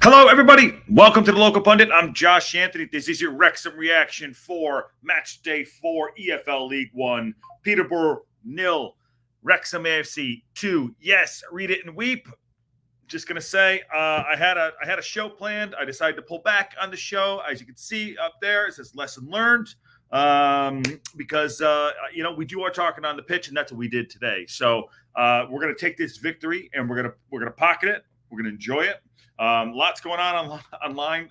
Hello, everybody. Welcome to the Local Pundit. I'm Josh Anthony. This is your Wrexham reaction for Match Day 4, EFL League 1. Peterborough 0, Wrexham AFC 2. Yes, read it and weep. Just gonna say, I had a show planned. I decided to pull back on the show. As you can see up there, it says lesson learned. Because we do our talking on the pitch, and that's what we did today. So we're gonna take this victory and we're gonna pocket it. We're gonna enjoy it. Lots going on online.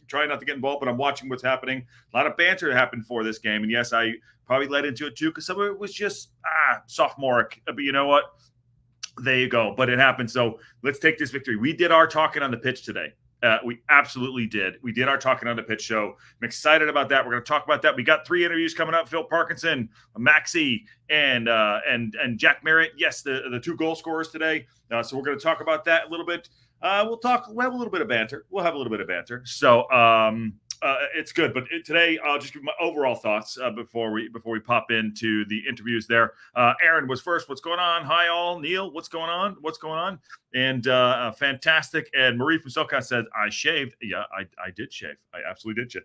Trying not to get involved, but I'm watching what's happening. A lot of banter happened for this game, and yes, I probably led into it too because some of it was just sophomoric. But you know what? There you go. But it happened. So let's take this victory. We did our talking on the pitch today. We absolutely did. We did our talking on the pitch show. I'm excited about that. We're going to talk about that. We got 3 interviews coming up. Phil Parkinson, Maxi, and Jack Merritt. Yes, the 2 goal scorers today. So we're going to talk about that a little bit. We'll have a little bit of banter. So it's good. But today, I'll just give my overall thoughts before we pop into the interviews there. Aaron was first. What's going on? Hi, all. Neil, what's going on? And fantastic. And Marie from STōK Cae Ras said, I shaved. Yeah, I did shave. I absolutely did shave.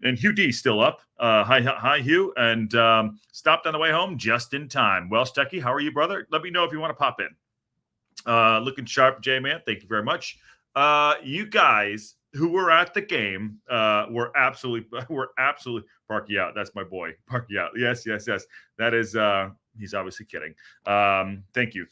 And Hugh D still up. Hi, Hugh. And stopped on the way home just in time. Well, Stecky, how are you, brother? Let me know if you want to pop in. Looking sharp, J-Man. Thank you very much. You guys who were at the game were absolutely Parky out. That's my boy, Parky out. Yes. That is he's obviously kidding. Thank you.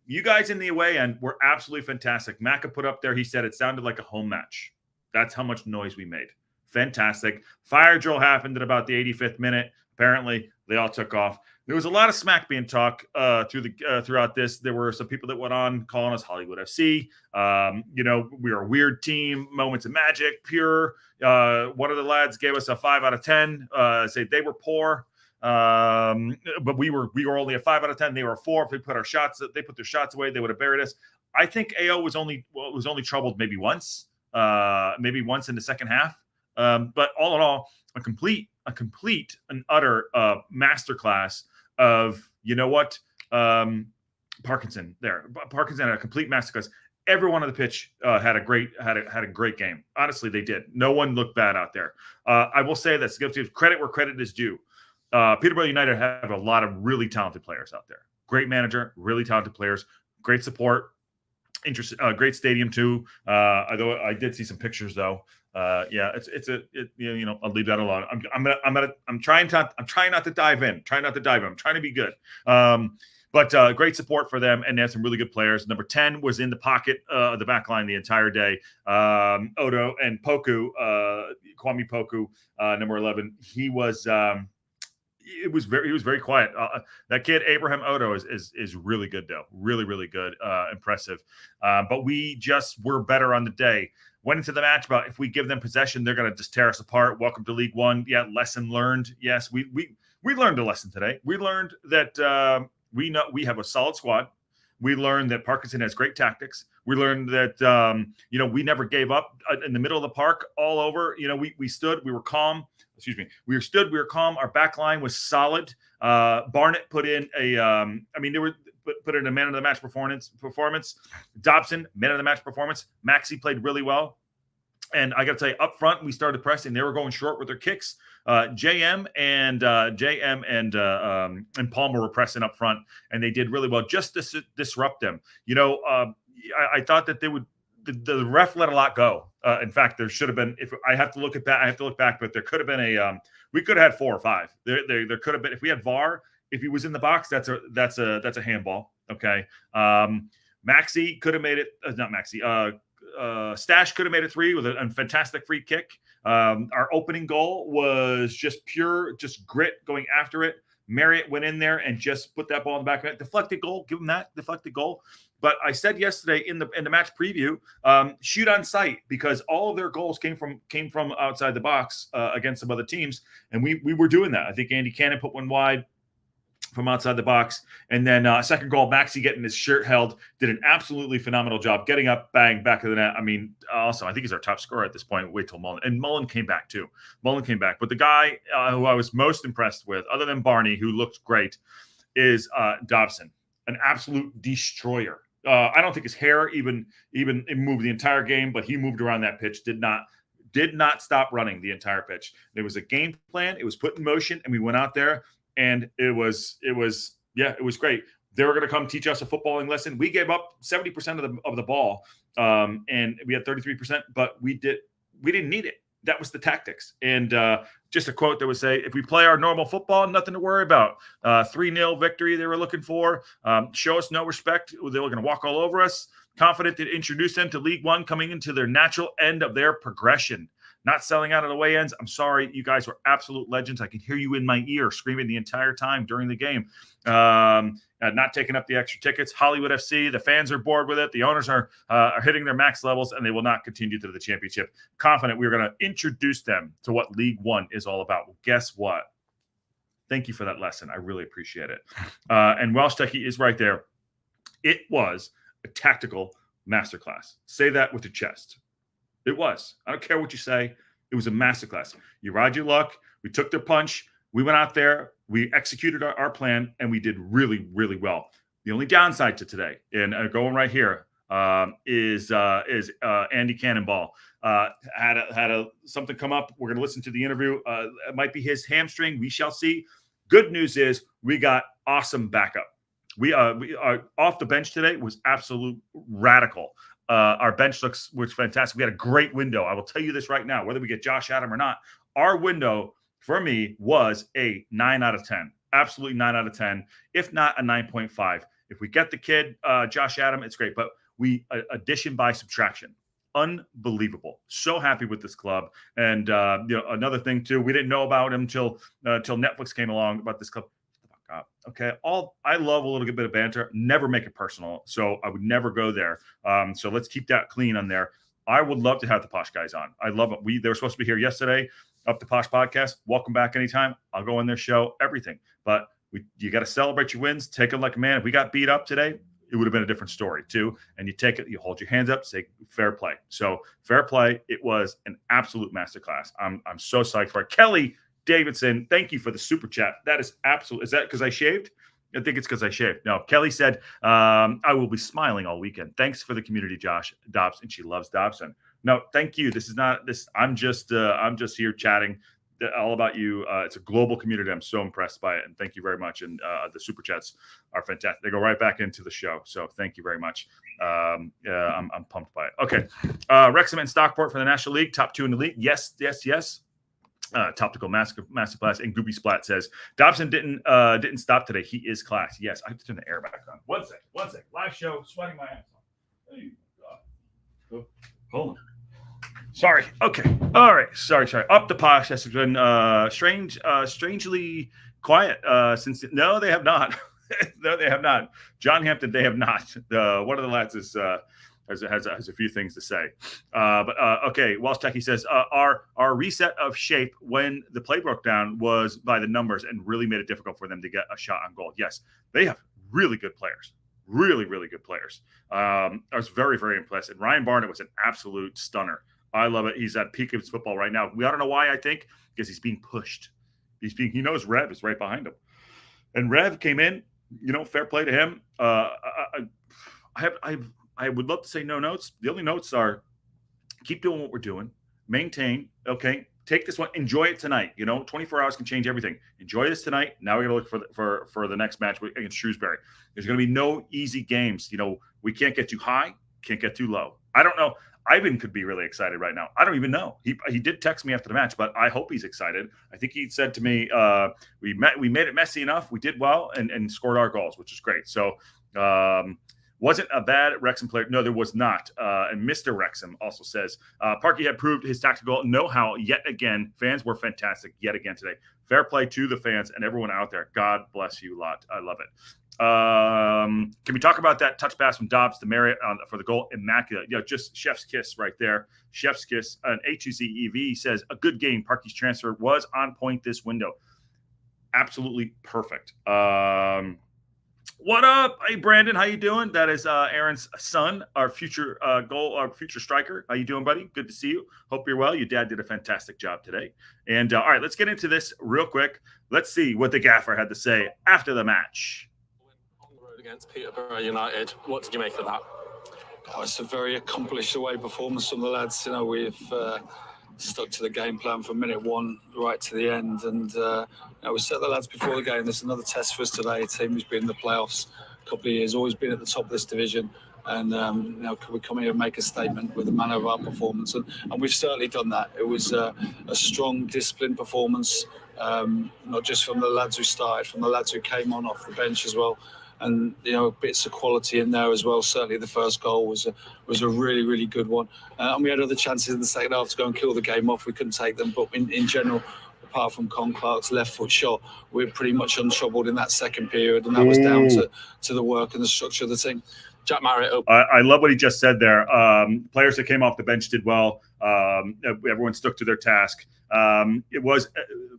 You guys in the away end were absolutely fantastic. Macca put up there. He said it sounded like a home match. That's how much noise we made. Fantastic. Fire drill happened at about the 85th minute. Apparently, they all took off. There was a lot of smack being talked throughout this. There were some people that went on calling us Hollywood FC. We're a weird team. Moments of magic, pure. One of the lads gave us a 5 out of 10. Say they were poor, but we were only a 5 out of 10. They were a 4. If they put their shots away, they would have buried us. I think AO was only troubled maybe once in the second half. But all in all, a complete and utter masterclass of, Parkinson there. Parkinson had a complete masterclass. Everyone on the pitch had a great game. Honestly, they did. No one looked bad out there. I will say that, give credit where credit is due. Peterborough United have a lot of really talented players out there. Great manager, really talented players, great support. Great stadium too. Although I did see some pictures though. I'll leave that alone. I'm trying not to dive in. I'm trying to be good. But great support for them, and they have some really good players. Number 10 was in the pocket, the back line the entire day. Odo and Poku, Kwame Poku, number 11. He was very quiet. That kid Abraham Odo is really good though. Really good, impressive. But we just were better on the day. Went into the match about if we give them possession, they're going to just tear us apart. Welcome to League One. Yeah, lesson learned. Yes, we learned a lesson today. We learned that we have a solid squad. We learned that Parkinson has great tactics. We learned that we never gave up in the middle of the park all over. We stood. We were calm. We were calm. Our back line was solid. Barnett put in put in a man of the match performance. Dobson, man of the match performance. Maxi played really well. And I got to tell you, up front, we started pressing. They were going short with their kicks. JM and Palmer were pressing up front, and they did really well just to disrupt them. I thought that they would. The ref let a lot go. In fact, there should have been. If I have to look back, but there could have been we could have had 4 or 5. There could have been if we had VAR. If he was in the box, that's a handball. Okay. Maxi could have made it. Not Maxi. Stash could have made it 3 with a fantastic free kick. Our opening goal was just pure, just grit going after it. Marriott went in there and just put that ball in the back of it. Deflected goal. Give him that. Deflected goal. But I said yesterday in the match preview, shoot on sight, because all of their goals came from outside the box against some other teams, and we were doing that. I think Andy Cannon put one wide from outside the box, and then second goal, Maxi getting his shirt held, did an absolutely phenomenal job getting up, bang, back of the net. I mean, also I think he's our top scorer at this point. Wait till Mullen, and Mullen came back too. But the guy who I was most impressed with, other than Barney, who looked great, is Dobson, an absolute destroyer. I don't think his hair even moved the entire game, but he moved around that pitch. Did not stop running the entire pitch. There was a game plan. It was put in motion, and we went out there, and it was great. They were going to come teach us a footballing lesson. We gave up 70% of the ball, and we had 33%, but we didn't need it. That was the tactics. And just a quote that would say, if we play our normal football, nothing to worry about. 3-0 victory they were looking for. Show us no respect. They were going to walk all over us. Confident to introduce them to League One coming into their natural end of their progression. Not selling out of the way ends. I'm sorry. You guys were absolute legends. I can hear you in my ear screaming the entire time during the game. Not taking up the extra tickets. Hollywood FC, the fans are bored with it. The owners are hitting their max levels, and they will not continue to the championship. Confident we're going to introduce them to what League One is all about. Well, guess what? Thank you for that lesson. I really appreciate it. And Welsh Techie is right there. It was a tactical masterclass. Say that with your chest. It was. I don't care what you say. It was a masterclass. You ride your luck. We took their punch. We went out there. We executed our plan, and we did really, really well. The only downside to today, and going right here, is Andy Cannonball. Had something come up. We're going to listen to the interview. It might be his hamstring. We shall see. Good news is we got awesome backup. We are off the bench today was absolute radical. Our bench was fantastic. We had a great window. I will tell you this right now, whether we get Josh Adam or not, our window for me was a 9 out of 10. Absolutely 9 out of 10, if not a 9.5. If we get the kid, Josh Adam, it's great. But we addition by subtraction. Unbelievable. So happy with this club. And another thing too, we didn't know about him till Netflix came along about this club. Okay. I love a little bit of banter. Never make it personal. So I would never go there. So let's keep that clean on there. I would love to have the Posh guys on. I love it. They were supposed to be here yesterday. Up the Posh podcast. Welcome back anytime. I'll go on their show, everything. But you got to celebrate your wins. Take it like a man. If we got beat up today, it would have been a different story too. And you take it, you hold your hands up, say fair play. So fair play. It was an absolute masterclass. I'm so psyched for it. Kelly Davidson, thank you for the super chat. That is absolute. Is that because I shaved? I think it's because I shaved. No, Kelly said, I will be smiling all weekend. Thanks for the community, Josh Dobson. She loves Dobson. No, thank you. This is not this. I'm just here chatting all about you. It's a global community. I'm so impressed by it. And thank you very much. And the super chats are fantastic. They go right back into the show. So thank you very much. I'm pumped by it. Okay. Wrexham and Stockport for the National League. Top 2 in the league. Yes. Topical masterclass. And Gooby Splat says Dobson didn't stop today. He is class. Yes, I have to turn the air back on. One sec. Live show, sweating my ass off. Oh, God. Hold on. Sorry. Okay. All right. Sorry. Up the Posh has been strangely quiet since. No, they have not. No, they have not. John Hampton, they have not. One of the lads is. Has a few things to say. Okay, Welsh Techie says, our reset of shape when the play broke down was by the numbers and really made it difficult for them to get a shot on goal. Yes, they have really good players. Really, really good players. I was very, very impressed. And Ryan Barnett was an absolute stunner. I love it. He's at peak of his football right now. We don't know why, I think, because he's being pushed. He knows Rev is right behind him. And Rev came in, fair play to him. I would love to say no notes. The only notes are keep doing what we're doing, maintain. Okay, take this one, enjoy it tonight. 24 hours can change everything. Enjoy this tonight. Now we got to look for the next match against Shrewsbury. There's going to be no easy games. We can't get too high, can't get too low. I don't know. Ivan could be really excited right now. I don't even know. He did text me after the match, but I hope he's excited. I think he said to me, we made it messy enough. We did well and scored our goals, which is great. So. Wasn't a bad Wrexham player. No, there was not. And Mr. Wrexham also says, Parky had proved his tactical know-how yet again. Fans were fantastic yet again today. Fair play to the fans and everyone out there. God bless you lot. I love it. Can we talk about that touch pass from Dobbs to Marriott for the goal? Immaculate. Just chef's kiss right there. Chef's kiss. An A2C EV says, a good game. Parky's transfer was on point this window. Absolutely perfect. What up? Hey, Brandon, how you doing? That is Aaron's son, our future future striker. How you doing, buddy? Good to see you. Hope you're well. Your dad did a fantastic job today. And all right, let's get into this real quick. Let's see what the gaffer had to say after the match. Against Peterborough United, what did you make of that? Oh, it's a very accomplished away performance from the lads. You know, we've stuck to the game plan from minute one right to the end, and we set the lads before the game. There's another test for us today. A team who's been in the playoffs a couple of years, always been at the top of this division, and can we come here and make a statement with the manner of our performance? And we've certainly done that. It was a strong, disciplined performance, not just from the lads who started, from the lads who came on off the bench as well. And bits of quality in there as well. Certainly the first goal was a really, really good one, and we had other chances in the second half to go and kill the game off. We couldn't take them, but in general, apart from Con Clark's left foot shot, we were pretty much untroubled in that second period, and that was down to the work and the structure of the team. Jack Marriott. I love what he just said there. Players that came off the bench did well. Everyone stuck to their task. It was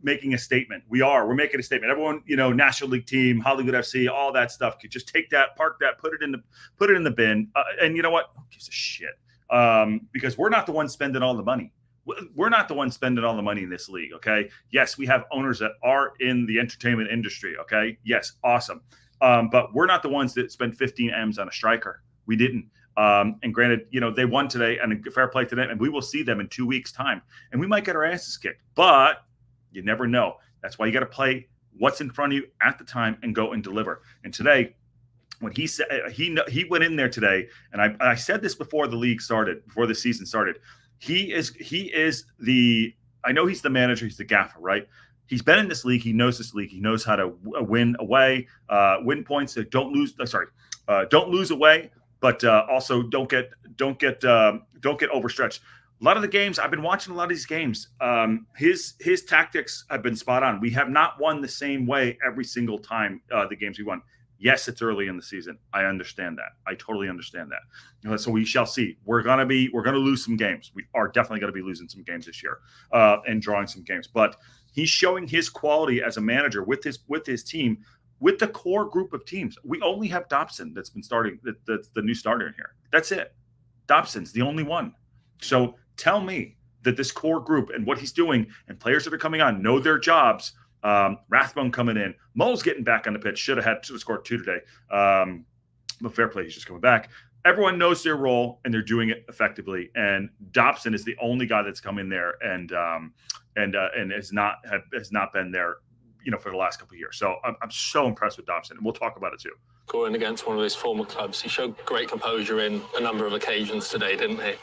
making a statement. We're making a statement. Everyone, National League team, Hollywood FC, all that stuff could just take that, park that, put it in the bin. And you know what? Who gives a shit? Because we're not the ones spending all the money. We're not the ones spending all the money in this league. Okay. Yes, we have owners that are in the entertainment industry. Okay. Yes. Awesome. But we're not the ones that spend 15 M's on a striker. We didn't. And granted, they won today, and fair play to them, and we will see them in 2 weeks' time. And we might get our asses kicked, but you never know. That's why you got to play what's in front of you at the time and go and deliver. And today, when he said he went in there today, and I said this before the season started. He is I know he's the manager, he's the gaffer, right? He's been in this league. He knows this league. He knows how to win away, win points. Don't lose away, but also don't get overstretched. A lot of the games I've been watching, a lot of these games, his tactics have been spot on. We have not won the same way every single time the games we won. Yes, it's early in the season. I understand that. I totally understand that. So we shall see. We're gonna lose some games. We are definitely gonna be losing some games this year and drawing some games. But he's showing his quality as a manager with his team, with the core group of teams. We only have Dobson that's been starting. That's the new starter in here. That's it. Dobson's the only one. So tell me that this core group and what he's doing and players that are coming on know their jobs. Rathbone coming in, Mull's getting back on the pitch. Should have scored 2 today. But fair play, he's just coming back. Everyone knows their role and they're doing it effectively. And Dobson is the only guy that's come in there and has not been there, for the last couple of years. So I'm so impressed with Dobson, and we'll talk about it too. Going against one of his former clubs, he showed great composure in a number of occasions today, didn't he?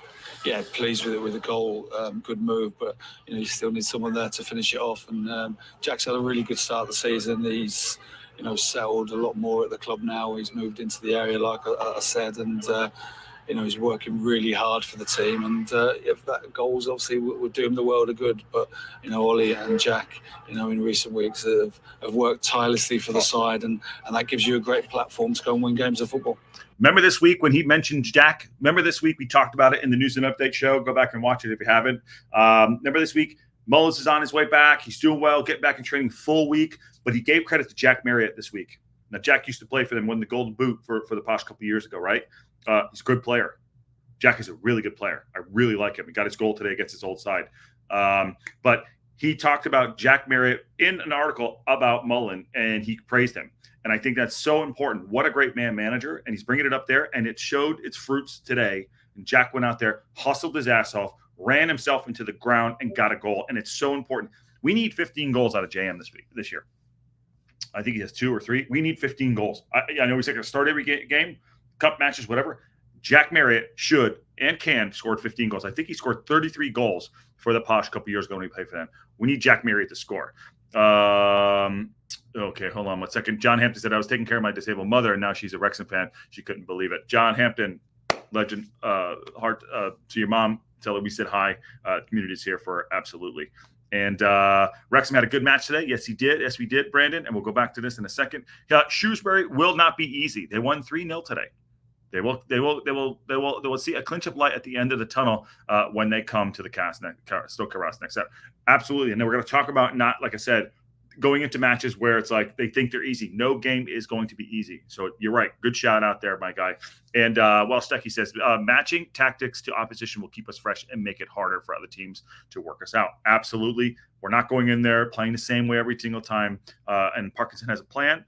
Yeah, pleased with it, with the goal. Good move, but you still need someone there to finish it off. And Jack's had a really good start of the season. He's settled a lot more at the club now. He's moved into the area, like I said, and he's working really hard for the team. And if that goals obviously would do him the world of good. But Ollie and Jack, in recent weeks have worked tirelessly for the side, and that gives you a great platform to go and win games of football. Remember this week when he mentioned Jack? Remember this week we talked about it in the News and Update show? Go back and watch it if you haven't. Remember this week, Mullins is on his way back. He's doing well, getting back in training full week. But he gave credit to Jack Marriott this week. Now, Jack used to play for them, won the Golden Boot for the Posh a couple of years ago, right? He's a good player. Jack is a really good player. I really like him. He got his goal today against his old side. But he talked about Jack Marriott in an article about Mullen, and he praised him. And I think that's so important. What a great man manager. And he's bringing it up there, and it showed its fruits today. And Jack went out there, hustled his ass off, ran himself into the ground, and got a goal. And it's so important. We need 15 goals out of JM this year. I think he has 2 or 3. We need 15 goals. I know he's not going to start every game, cup matches, whatever. Jack Marriott should and can score 15 goals. I think he scored 33 goals for the Posh a couple years ago when he played for them. We need Jack Marriott to score. Okay, hold on 1 second. John Hampton said, I was taking care of my disabled mother, and now she's a Wrexham fan. She couldn't believe it. John Hampton, legend, heart to your mom. Tell her we said hi. Community's here for her, absolutely. And Wrexham had a good match today. Yes, he did. Yes, we did, Brandon. And we'll go back to this in a second. Shrewsbury will not be easy. They won 3-0 today. They will see a clinch of light at the end of the tunnel when they come to the STōK Cae Ras next up. Absolutely. And then we're going to talk about, not, like I said, going into matches where it's like they think they're easy. No game is going to be easy. So you're right. Good shout out there, my guy. And Stecky says, matching tactics to opposition will keep us fresh and make it harder for other teams to work us out. Absolutely. We're not going in there playing the same way every single time. And Parkinson has a plan.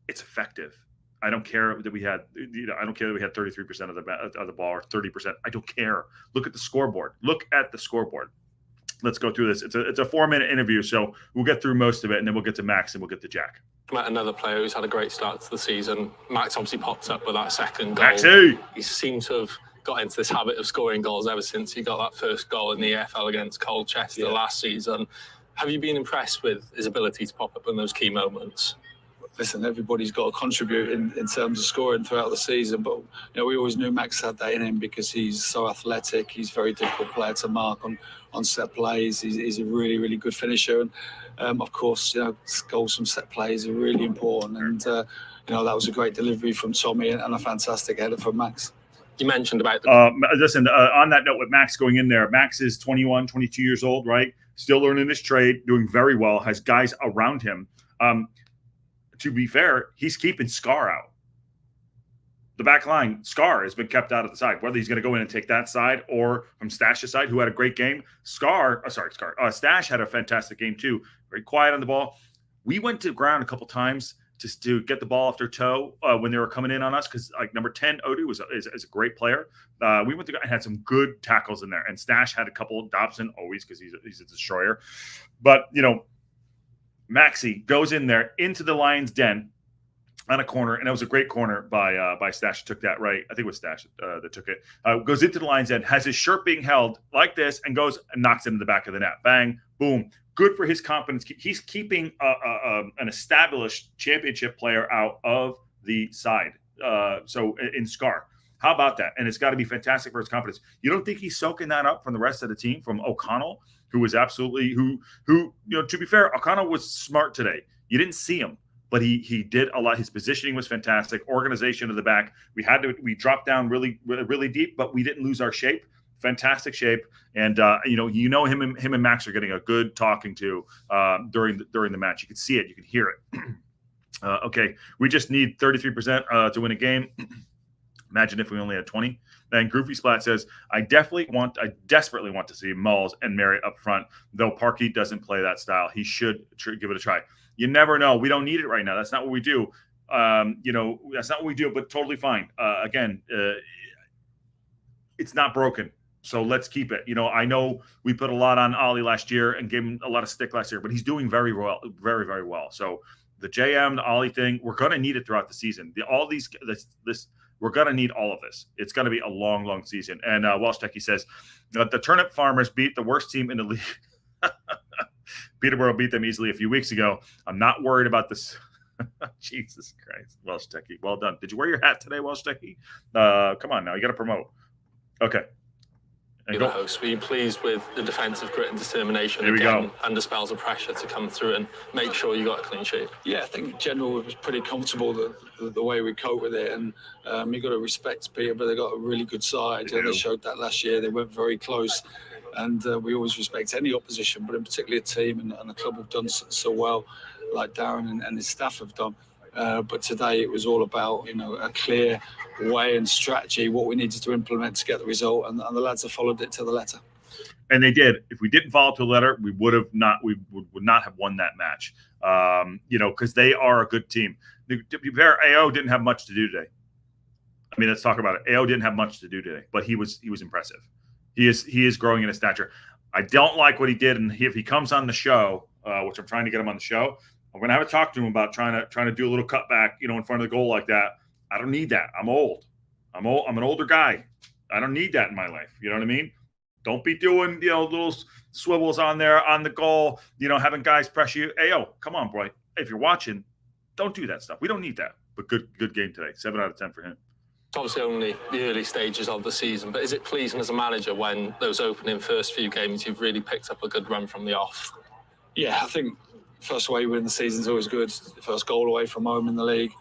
It's effective. I don't care that we had, I don't care that we had 33% of the ball or 30%. I don't care. Look at the scoreboard. Look at the scoreboard. Let's go through this. It's a 4-minute interview, so we'll get through most of it, and then we'll get to Max and we'll get to Jack. Met another player who's had a great start to the season. Max obviously popped up with that second goal. Maxie! He seems to have got into this habit of scoring goals ever since he got that first goal in the EFL against Colchester last season. Have you been impressed with his ability to pop up in those key moments? Listen, everybody's got to contribute in terms of scoring throughout the season, but we always knew Max had that in him because he's so athletic. He's a very difficult player to mark on set plays. He's a really, really good finisher, and of course, goals from set plays are really important. And that was a great delivery from Tommy and a fantastic header from Max. You mentioned about listen, on that note, with Max going in there, Max is 21, 22 years old, right? Still learning his trade, doing very well, has guys around him. To be fair, he's keeping Scar out. The back line, Scar has been kept out of the side. Whether he's going to go in and take that side or from Stash's side, who had a great game. Stash had a fantastic game too. Very quiet on the ball. We went to ground a couple times just to get the ball off their toe when they were coming in on us because like number 10, Odu, is a great player. We went to and had some good tackles in there. And Stash had a couple. Dobson always because he's a destroyer. But, Maxie goes in there into the Lions' den on a corner, and it was a great corner by Stash. Took that right. I think it was Stash that took it. Goes into the Lions' den, has his shirt being held like this, and goes and knocks it in the back of the net. Bang, boom. Good for his confidence. He's keeping an established championship player out of the side. So in Scar. How about that? And it's got to be fantastic for his confidence. You don't think he's soaking that up from the rest of the team, from O'Connell, who was absolutely to be fair, O'Connell was smart today. You didn't see him, but he did a lot. His positioning was fantastic. Organization of the back. We dropped down really, really deep, but we didn't lose our shape. Fantastic shape. And him and Max are getting a good talking to during the match. You can see it, you can hear it. Okay, we just need 33% to win a game. Imagine if we only had 20. Then Groovy Splat says, I desperately want to see Mulls and Merritt up front, though Parky doesn't play that style. He should give it a try. You never know. We don't need it right now. That's not what we do. That's not what we do, but totally fine. Again, it's not broken. So let's keep it. I know we put a lot on Ollie last year and gave him a lot of stick last year, but he's doing very well, very, very well. So the JM, the Ollie thing, we're going to need it throughout the season. We're going to need all of this. It's going to be a long, long season. And Welsh Techie says, the Turnip Farmers beat the worst team in the league. Peterborough beat them easily a few weeks ago. I'm not worried about this. Jesus Christ. Welsh Techie, well done. Did you wear your hat today, Welsh Techie? Come on now. You got to promote. Okay. The host, were you pleased with the defensive grit and determination Here we go. under spells of pressure to come through and make sure you got a clean sheet? Yeah, I think in general it was pretty comfortable the way we cope with it, and you got to respect Peterborough. They got a really good side. They showed that last year. They went very close, and we always respect any opposition, but in particular a team and the club have done so well, like Darren and his staff have done. But today it was all about a clear way and strategy, what we needed to implement to get the result, and the lads have followed it to the letter. And they did. If we didn't follow to the letter, we would not have won that match. Because they are a good team. To be fair, AO didn't have much to do today. I mean, let's talk about it. AO didn't have much to do today, but he was impressive. He is growing in his stature. I don't like what he did, and if he comes on the show, which I'm trying to get him on the show, I'm going to have a talk to him about trying to do a little cutback, in front of the goal like that. I don't need that. I'm old. I'm an older guy. I don't need that in my life. You know what I mean? Don't be doing, little swivels on there on the goal, having guys pressure you. Hey, come on, boy. If you're watching, don't do that stuff. We don't need that. But good game today. 7 out of 10 for him. It's obviously only the early stages of the season, but is it pleasing as a manager when those opening first few games you've really picked up a good run from the off? Yeah, I think first away win the season's always good. The first goal away from home in the league,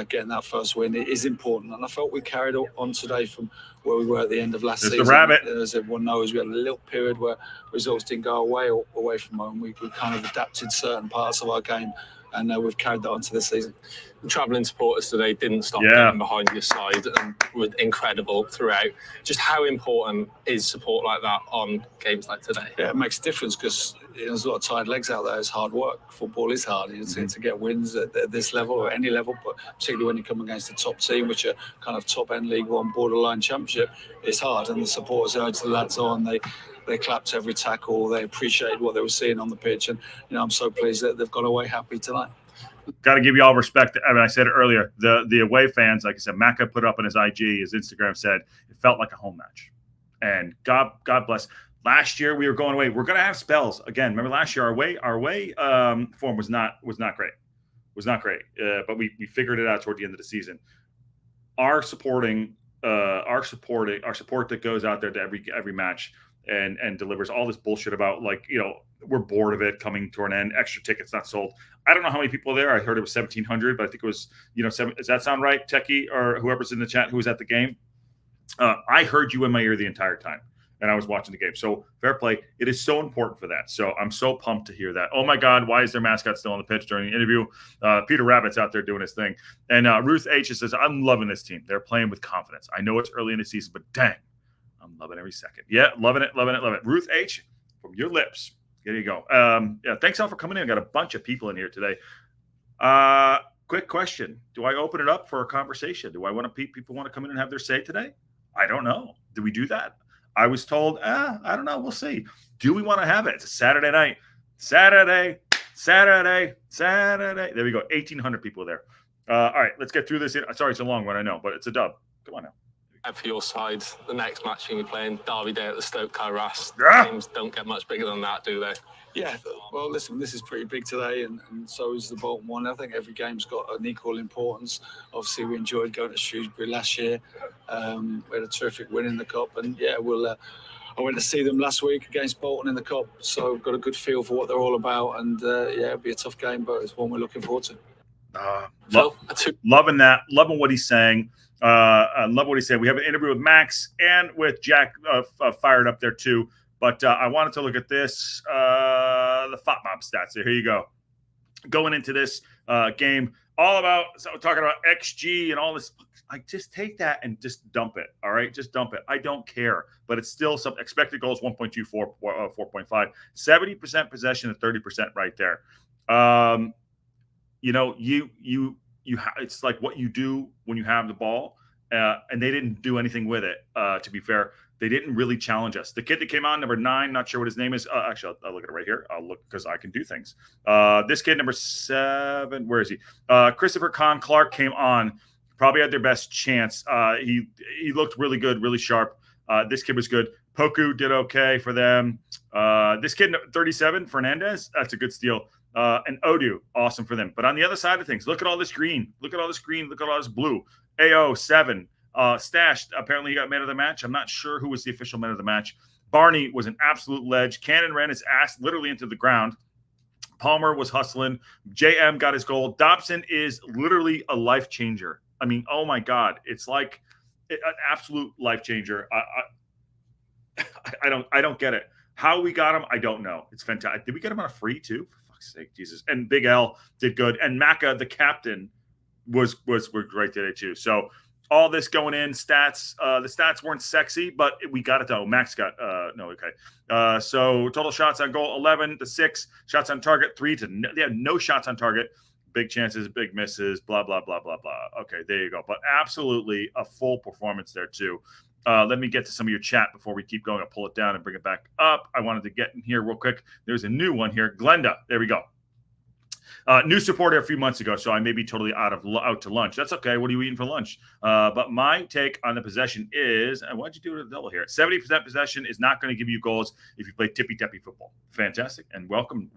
getting that first win, it is important. And I felt we carried on today from where we were at the end of last season. The rabbit. As everyone knows, we had a little period where results didn't go away from home. We kind of adapted certain parts of our game and we've carried that on to this season. The travelling supporters today didn't stop getting behind your side and were incredible throughout. Just how important is support like that on games like today? Yeah, it makes a difference because there's a lot of tired legs out there. It's hard work. Football is hard. To get wins at this level or any level, but particularly when you come against the top team, which are kind of top-end League One, borderline Championship, it's hard. And the supporters urge the lads on. They clapped every tackle. They appreciated what they were seeing on the pitch. And, I'm so pleased that they've gone away happy tonight. Got to give you all respect. I mean, I said it earlier. The away fans, like I said, Macca put up on his IG, his Instagram, said it felt like a home match. And God bless. Last year we were going away. We're going to have spells again. Remember last year our away form was not great. But we figured it out toward the end of the season. Our support that goes out there to every match and delivers all this bullshit about, like, we're bored of it coming to an end. Extra tickets not sold. I don't know how many people there. I heard it was 1,700, but I think it was 7. Does that sound right, Techie, or whoever's in the chat who was at the game? I heard you in my ear the entire time, and I was watching the game. So fair play. It is so important for that. So I'm so pumped to hear that. Oh my God, why is their mascot still on the pitch during the interview? Peter Rabbit's out there doing his thing. And Ruth H says, I'm loving this team. They're playing with confidence. I know it's early in the season, but dang, I'm loving every second. Yeah, loving it. Ruth H, from your lips. There you go. Thanks all for coming in. I got a bunch of people in here today. Quick question. Do I open it up for a conversation? Do I want to people want to come in and have their say today? I don't know. Do we do that? I was told, I don't know. We'll see. Do we want to have it? It's a Saturday night. Saturday. There we go. 1,800 people there. All right, let's get through this. Sorry, it's a long one, I know, but it's a dub. Come on now. And for your side, the next match you'll be playing, Derby Day at the STōK Cae Ras. Games don't get much bigger than that, do they? Yeah, well, listen, this is pretty big today, and so is the Bolton one. I think every game's got an equal importance. Obviously, we enjoyed going to Shrewsbury last year. We had a terrific win in the Cup, and I went to see them last week against Bolton in the Cup, so I've got a good feel for what they're all about, and it'll be a tough game, but it's one we're looking forward to. Loving that. Loving what he's saying. I love what he said. We have an interview with Max and with Jack fired up there too. But I wanted to look at this, the FOTMOB stats. So here you go. Going into this game, all about talking about XG and all this. I just take that and just dump it. All right, just dump it. I don't care. But it's still some expected goals 1.24, 4.5, 70% possession and 30% right there. It's like what you do when you have the ball, and they didn't do anything with it. To be fair, they didn't really challenge us. The kid that came on, number 9, not sure what his name is. Actually, I'll look at it right here. I'll look because I can do things. This kid, number 7, where is he? Christopher Con Clark came on. Probably had their best chance. He looked really good, really sharp. This kid was good. Poku did okay for them. This kid, 37, Fernandez, that's a good steal. And Odu, awesome for them. But on the other side of things, look at all this green. Look at all this blue. AO, 7. Stashed, apparently he got man of the match. I'm not sure who was the official man of the match. Barney was an absolute ledge. Cannon ran his ass literally into the ground. Palmer was hustling. JM got his goal. Dobson is literally a life changer. I mean, oh my God. It's like an absolute life changer. I don't get it. How we got him, I don't know. It's fantastic. Did we get him on a free too? For fuck's sake, Jesus. And Big L did good. And Macca, the captain, was great today too. So all this going in, stats. The stats weren't sexy, but we got it though. Max got so total shots on goal 11 to 6, shots on target 3 to they had no shots on target. Big chances, big misses, blah blah blah blah blah. Okay, there you go. But absolutely a full performance there too. Let me get to some of your chat before we keep going. I'll pull it down and bring it back up. I wanted to get in here real quick. There's a new one here. Glenda. There we go. New supporter a few months ago, so I may be totally out to lunch. That's okay. What are you eating for lunch? But my take on the possession is, and why'd you do it a double here? 70% possession is not going to give you goals if you play tippy-tappy football. Fantastic. And welcome.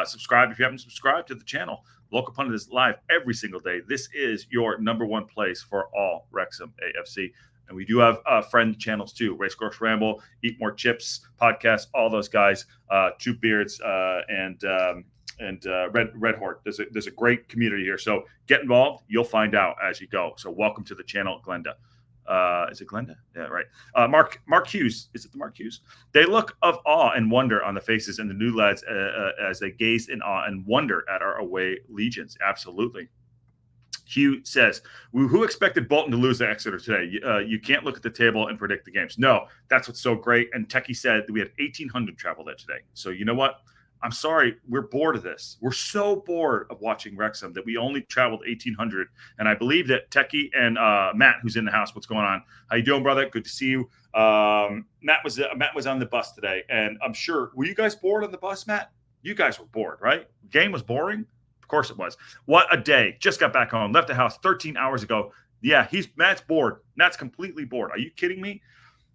Subscribe if you haven't subscribed to the channel. Local Pundit is live every single day. This is your number one place for all Wrexham AFC. And we do have friend channels too. Racecourse Ramble, Eat More Chips podcast, all those guys, Two Beards, and Red Hort. There's a great community here. So get involved. You'll find out as you go. So welcome to the channel, Glenda. Is it Glenda? Yeah, right. Mark Hughes. Is it the Mark Hughes? They look of awe and wonder on the faces and the new lads as they gaze in awe and wonder at our away legions. Absolutely. Hugh says, who expected Bolton to lose to Exeter today? You can't look at the table and predict the games. No, that's what's so great. And Techie said that we had 1,800 travel there today. So you know what? I'm sorry. We're bored of this. We're so bored of watching Wrexham that we only traveled 1,800. And I believe that Techie and Matt, who's in the house, what's going on? How you doing, brother? Good to see you. Matt was on the bus today. And I'm sure, were you guys bored on the bus, Matt? You guys were bored, right? Game was boring? Of course it was. What a day. Just got back home. Left the house 13 hours ago. Yeah, Matt's bored. Matt's completely bored. Are you kidding me?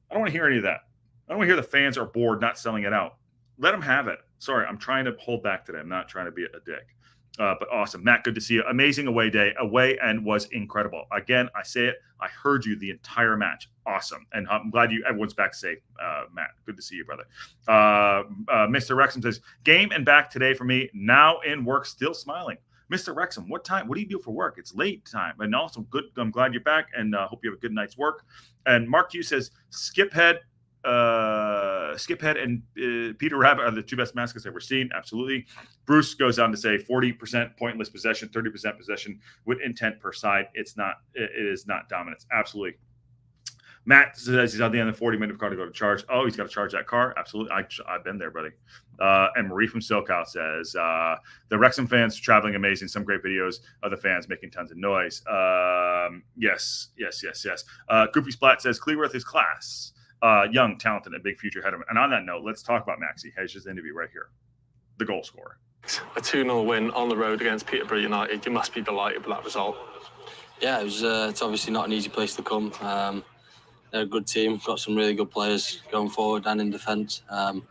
I don't want to hear any of that. I don't want to hear the fans are bored not selling it out. Let them have it. Sorry, I'm trying to hold back today. I'm not trying to be a dick. But awesome. Matt, good to see you. Amazing away day. Away and was incredible. Again, I say it. I heard you the entire match. Awesome. And I'm glad everyone's back safe, Matt. Good to see you, brother. Mr. Wrexham says, game and back today for me. Now in work, still smiling. Mr. Wrexham, what time? What do you do for work? It's late time. And also good. I'm glad you're back and hope you have a good night's work. And Mark Hughes says, Skiphead and Peter Rabbit are the two best mascots I've ever seen. Absolutely. Bruce goes on to say 40% pointless possession, 30% possession with intent per side. It is not dominance. Absolutely. Matt says he's on the end of the 40-minute car to go to charge. Oh, he's got to charge that car? Absolutely. I've been there, buddy. And Marie from SoCal says, the Wrexham fans traveling amazing. Some great videos of the fans making tons of noise. Yes. Goofy Splat says, Cleworth is class. Young, talented, and big future ahead of him. And on that note, let's talk about Maxi Hedges' interview right here. The goal scorer. A 2-0 win on the road against Peterborough United. You must be delighted with that result. Yeah, it's obviously not an easy place to come. They're a good team, got some really good players going forward and in defence. But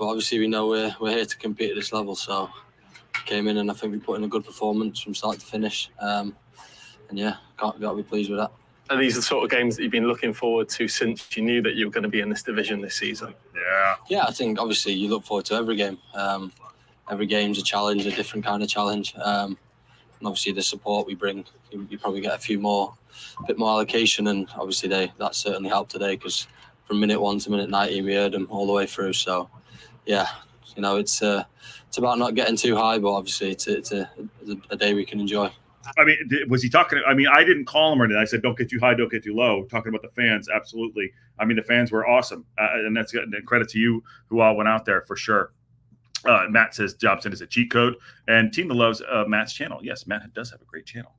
obviously we know we're here to compete at this level, so came in and I think we put in a good performance from start to finish. And yeah, got to be pleased with that. Are these the sort of games that you've been looking forward to since you knew that you were going to be in this division this season? Yeah, I think obviously you look forward to every game. Every game's a challenge, a different kind of challenge. And obviously the support we bring, you probably get a bit more allocation, and obviously that certainly helped today because from minute 1 to minute 90 we heard them all the way through. So yeah, it's about not getting too high, but obviously it's a day we can enjoy. I mean, was he talking? I mean, I didn't call him or anything. I said, don't get too high, don't get too low. Talking about the fans, absolutely. I mean, the fans were awesome. And that's good. And credit to you who all went out there for sure. Matt says Jobson is a cheat code. And Tina loves Matt's channel. Yes, Matt does have a great channel.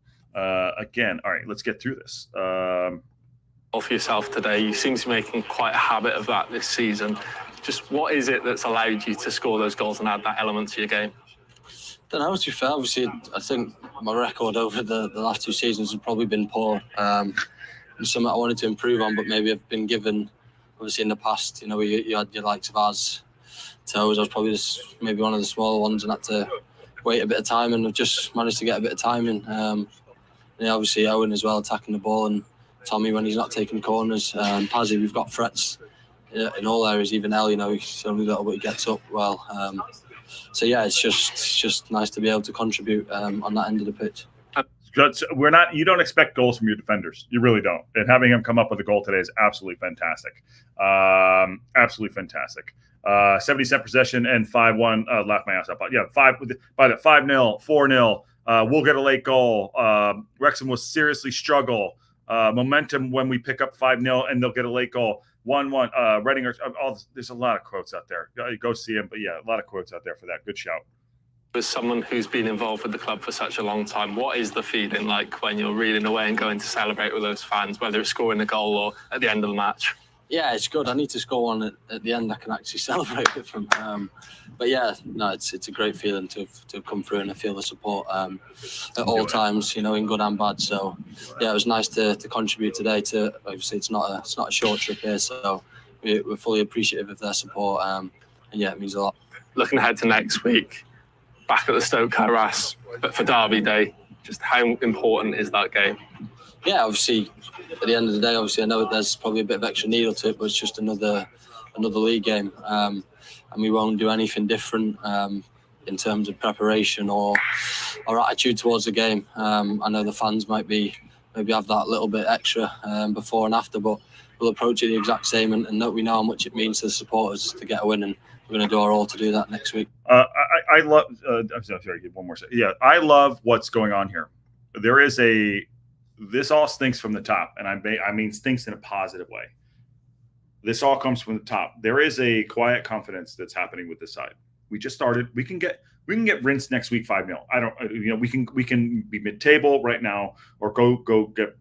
Again, all right, let's get through this. All for yourself today. You seem to be making quite a habit of that this season. Just what is it that's allowed you to score those goals and add that element to your game? I don't know, to be fair. Obviously, I think my record over the last 2 seasons has probably been poor. It's something I wanted to improve on, but maybe I've been given, obviously in the past, you had your likes of Az, Toes. I was probably just maybe one of the smaller ones and had to wait a bit of time, and I've just managed to get a bit of time in. Obviously Owen as well attacking the ball, and Tommy when he's not taking corners. Pazzi, we've got threats in all areas, even El, he's only little but he gets up well. So yeah, it's just nice to be able to contribute on that end of the pitch. You don't expect goals from your defenders. You really don't. And having him come up with a goal today is absolutely fantastic. Absolutely fantastic. 70% possession and 5-1. Laugh my ass up. Yeah, 5-0, 4-0. We'll get a late goal. Wrexham will seriously struggle. Momentum when we pick up 5-0 and they'll get a late goal. 1-1. Reading. There's a lot of quotes out there. Go see them. But yeah, a lot of quotes out there for that. Good shout. As someone who's been involved with the club for such a long time, what is the feeling like when you're reeling away and going to celebrate with those fans, whether it's scoring a goal or at the end of the match? Yeah, it's good. I need to score one at the end. I can actually celebrate with them. But yeah, no, it's a great feeling to have come through, and I feel the support at all times, in good and bad. So yeah, it was nice to contribute today. To obviously, it's not a short trip here, so we're fully appreciative of their support. And yeah, it means a lot. Looking ahead to next week, back at the STōK Cae Ras, but for Derby Day, just how important is that game? Yeah, obviously, at the end of the day, obviously, I know there's probably a bit of extra needle to it, but it's just another league game, and we won't do anything different in terms of preparation or attitude towards the game. I know the fans might be maybe have that little bit extra before and after, but we'll approach it the exact same and know we know how much it means to the supporters to get a win, and we're going to do our all to do that next week. I love. I'm sorry. Give one more second. Yeah, I love what's going on here. This all stinks from the top, and I mean stinks in a positive way. This all comes from the top. There is a quiet confidence that's happening with this side. We just started. We can get rinsed next week 5-0. I don't. We can be mid-table right now or go get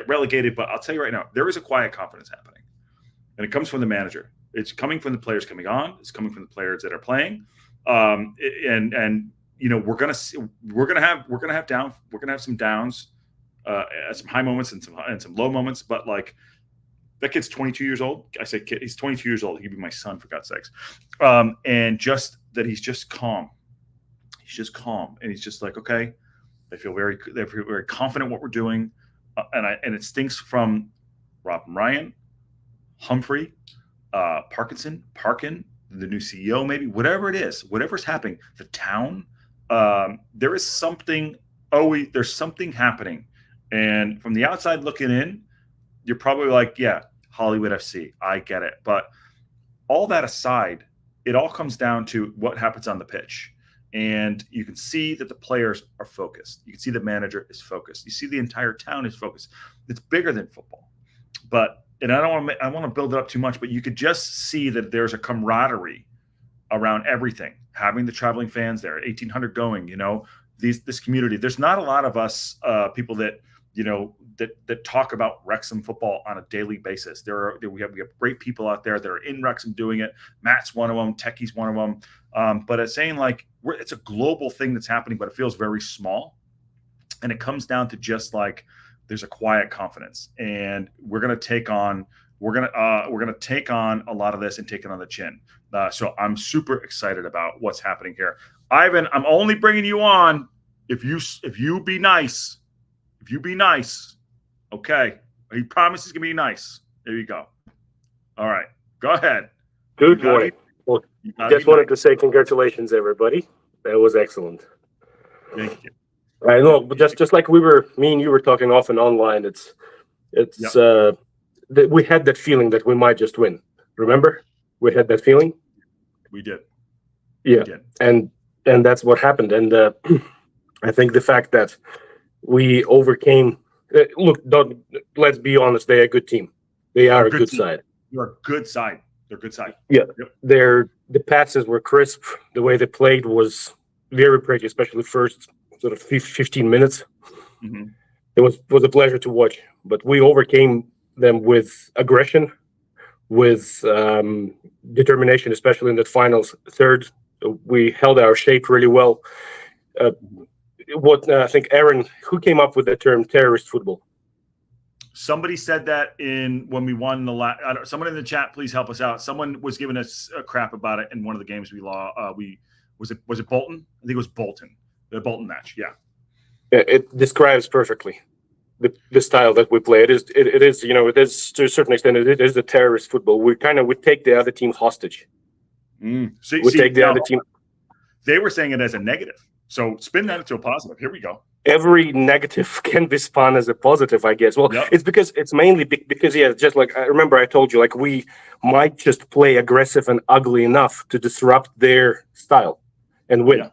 relegated. But I'll tell you right now, there is a quiet confidence happening, and it comes from the manager. It's coming from the players coming on. It's coming from the players that are playing, and we're gonna have some downs, some high moments and some low moments. But like that kid's 22 years old. I say kid, he's 22 years old. He'd be my son for God's sakes. And just that he's just calm. He's just calm, and he's just like, okay, they feel very confident what we're doing, and it stinks from Rob and Ryan, Humphrey, Parkinson, the new CEO, maybe whatever it is, whatever's happening, the town. There is something. There's something happening, and from the outside looking in, you're probably like, yeah, Hollywood FC, I get it. But all that aside, it all comes down to what happens on the pitch. And you can see that the players are focused. You can see the manager is focused. You see the entire town is focused. It's bigger than football. And I want to build it up too much, but you could just see that there's a camaraderie around everything. Having the traveling fans there, 1,800 going, this community. There's not a lot of us people that that talk about Wrexham football on a daily basis. We have great people out there that are in Wrexham doing it. Matt's one of them. Techie's one of them. But it's saying like it's a global thing that's happening, but it feels very small. And it comes down to just like there's a quiet confidence, and we're gonna take on a lot of this and take it on the chin. So I'm super excited about what's happening here. Ivan, I'm only bringing you on if you be nice. If you be nice, okay. He promises he's gonna be nice. There you go. All right, go ahead. Good morning. Well, just wanted to say congratulations, everybody. That was excellent. Thank you. I know, but just like me and you were talking off and online, it's that we had that feeling that we might just win. Remember, we had that feeling. We did. Yeah, we did. and that's what happened. And I think the fact that we overcame. Let's be honest. They're a good team. They are a good side. You're a good side. They're a good side. Yeah, yep. The passes were crisp. The way they played was very pretty, especially first sort of 15 minutes. Mm-hmm. It was a pleasure to watch. But we overcame them with aggression, with determination, especially in the final third. We held our shape really well. I think Aaron, who came up with the term terrorist football? Somebody said that when we won the last. Someone in the chat, please help us out. Someone was giving us a crap about it in one of the games we lost. Was it Bolton? I think it was Bolton. The Bolton match. Yeah. It describes perfectly the style that we play. It is to a certain extent it is a terrorist football. We take the other team hostage. Take the other team. They were saying it as a negative. So spin that into a positive. Here we go. Every negative can be spun as a positive, I guess. Well, yep. It's mainly because just like I remember I told you, like we might just play aggressive and ugly enough to disrupt their style and win. Yeah.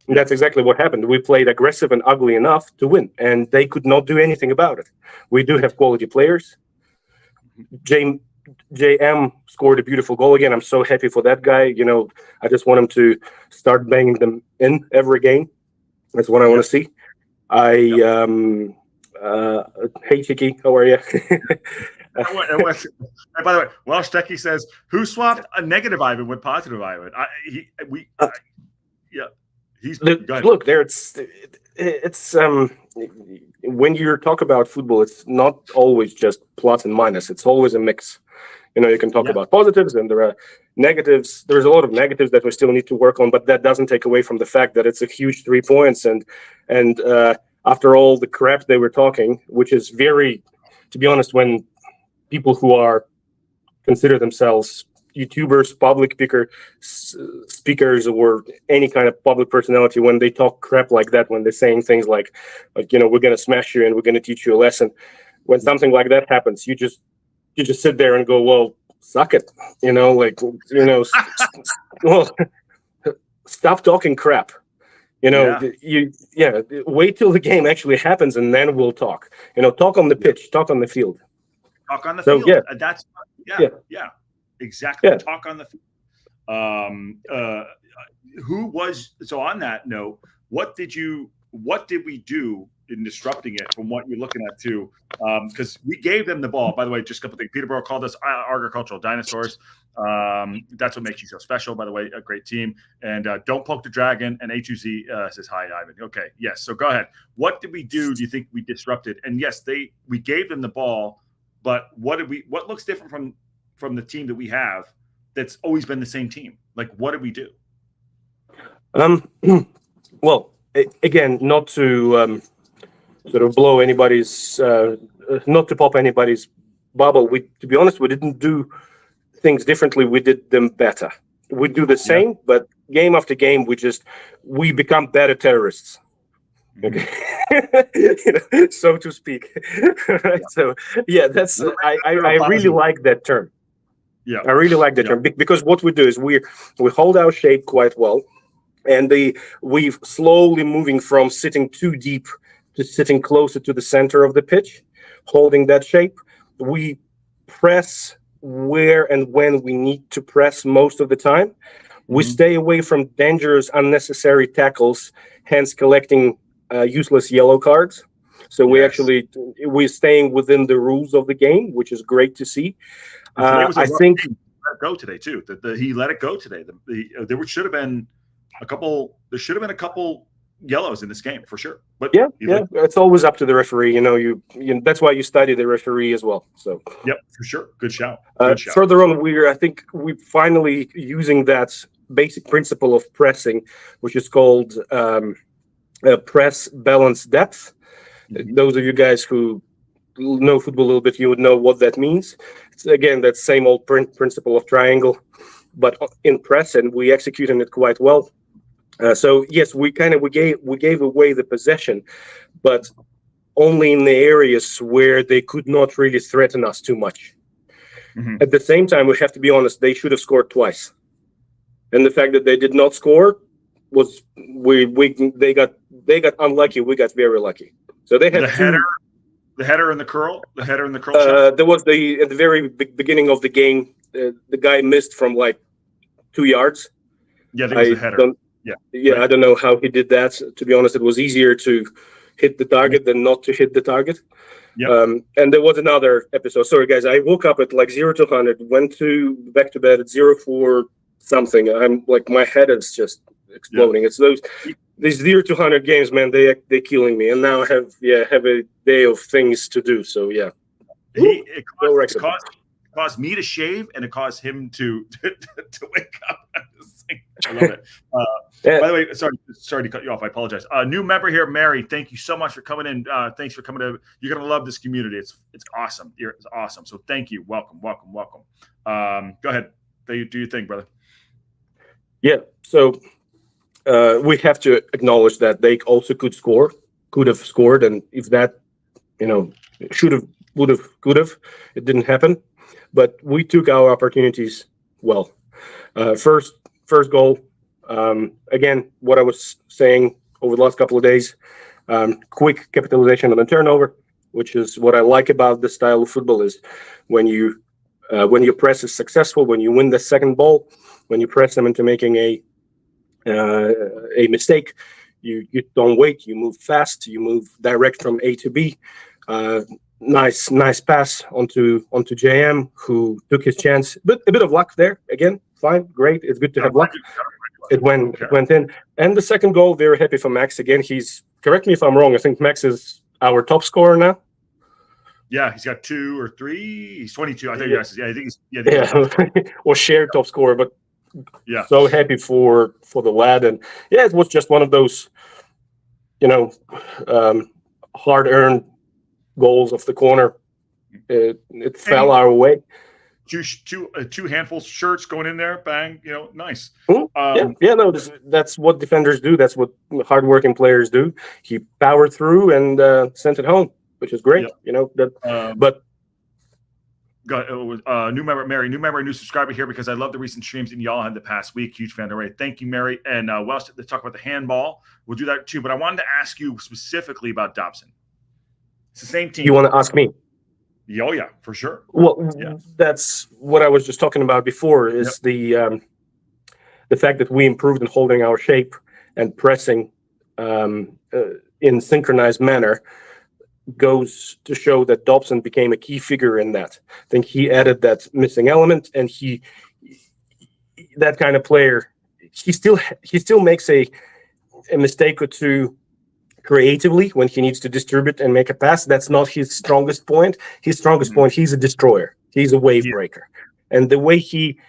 And that's exactly what happened. We played aggressive and ugly enough to win, and they could not do anything about it. We do have quality players. JM scored a beautiful goal again. I'm so happy for that guy. I just want him to start banging them in every game. That's what I want to see. Hey Chicky, how are you? By the way, Welsh Techie says, "Who swapped a negative Ivan with positive Ivan?" Look there. It's when you talk about football, it's not always just plus and minus. It's always a mix. You can talk about positives and there are negatives. There's a lot of negatives that we still need to work on, but that doesn't take away from the fact that it's a huge 3 points. And after all the crap they were talking, which is very, to be honest, when people who consider themselves, YouTubers, speakers, or any kind of public personality, when they talk crap like that, when they're saying things like we're gonna smash you and we're gonna teach you a lesson. When something like that happens, you just sit there and go, well, suck it, well, stop talking crap. Wait till the game actually happens and then we'll talk. Talk on the pitch, talk on the field. Talk on the field. Yeah. That's exactly. Yeah. Talk on the field. So on that note, what did we do in disrupting it from what you're looking at too? Because we gave them the ball. By the way, just a couple things. Peterborough called us agricultural dinosaurs. That's what makes you so special, by the way. A great team. And don't poke the dragon. And A2Z says hi, Ivan. Okay, yes. So go ahead. What did we do you think we disrupted? And yes, we gave them the ball, but what looks different from the team that we have that's always been the same team? Like, what did we do? Well, again, not to sort of blow anybody's, not to pop anybody's bubble. To be honest, we didn't do things differently. We did them better. We do the same, but game after game, we become better terrorists. Okay. So to speak. Right. So yeah, that's I really like that term. Yeah, I really like that term because what we do is we hold our shape quite well, and we've slowly moving from sitting too deep to sitting closer to the center of the pitch, holding that shape. We press where and when we need to press most of the time. We stay away from dangerous, unnecessary tackles, hence collecting useless yellow cards. So we're staying within the rules of the game, which is great to see. I think he let it go today too. He let it go today. There should have been a couple yellows in this game for sure. But it's always up to the referee. That's why you study the referee as well. So yep, for sure. Good shout. Further on, I think we're finally using that basic principle of pressing, which is called press balance depth. Those of you guys who know football a little bit, you would know what that means. It's again that same old principle of triangle, but in press, and we executed it quite well. So yes, we gave away the possession, but only in the areas where they could not really threaten us too much. At the same time, we have to be honest; they should have scored twice, and the fact that they did not score was they got unlucky. We got very lucky. So they had the header and the curl shot. There was at the very beginning of the game, the guy missed from like 2 yards. Yeah, there was the header. Right. I don't know how he did that. To be honest, it was easier to hit the target than not to hit the target. And there was another episode. Sorry, guys. I woke up at like 0 to 100, went back to bed at 0-4 something. I'm like, my head is just exploding. It's these 0 to 100 games, man. They're killing me. And now I have a day of things to do. So yeah, it caused me to shave, and it caused him to wake up. I love it. By the way, sorry to cut you off. I apologize. New member here, Mary. Thank you so much for coming in. Thanks for coming to. You're gonna love this community. It's awesome. It's awesome. So thank you. Welcome. Go ahead. Do your thing, brother. Yeah. So we have to acknowledge that they also could have scored, and if that, should have, would have, could have, it didn't happen. But we took our opportunities well. First goal, again, what I was saying over the last couple of days, quick capitalization on the turnover, which is what I like about this style of football, is when your press is successful, when you win the second ball, when you press them into making a mistake, you don't wait, you move fast, you move direct from A to B. Nice pass onto JM, who took his chance, but a bit of luck there. Again, fine, great. It's good to have luck. It went in. And the second goal, very happy for Max. Again, correct me if I'm wrong, I think Max is our top scorer now. Yeah, he's got 2 or 3. He's 22. I think he's or shared top scorer, but so happy for the lad. And yeah, it was just one of those, hard-earned goals of the corner. It fell our way. two handfuls of shirts going in there, bang, nice. No, that's what defenders do. That's what hardworking players do. He powered through and sent it home, which is great. But got new member Mary, new subscriber here because I love the recent streams that y'all had the past week. Huge fan already. Thank you, Mary. And let's talk about the handball. We'll do that too. But I wanted to ask you specifically about Dobson. It's the same team. You want to ask me? Oh yeah, for sure. Well, that's what I was just talking about before. Is the fact that we improved in holding our shape and pressing in synchronized manner goes to show that Dobson became a key figure in that. I think he added that missing element, and that kind of player. He still makes a mistake or two creatively when he needs to distribute and make a pass. That's not his strongest point. His strongest point, he's a destroyer. He's a wave breaker. And the way he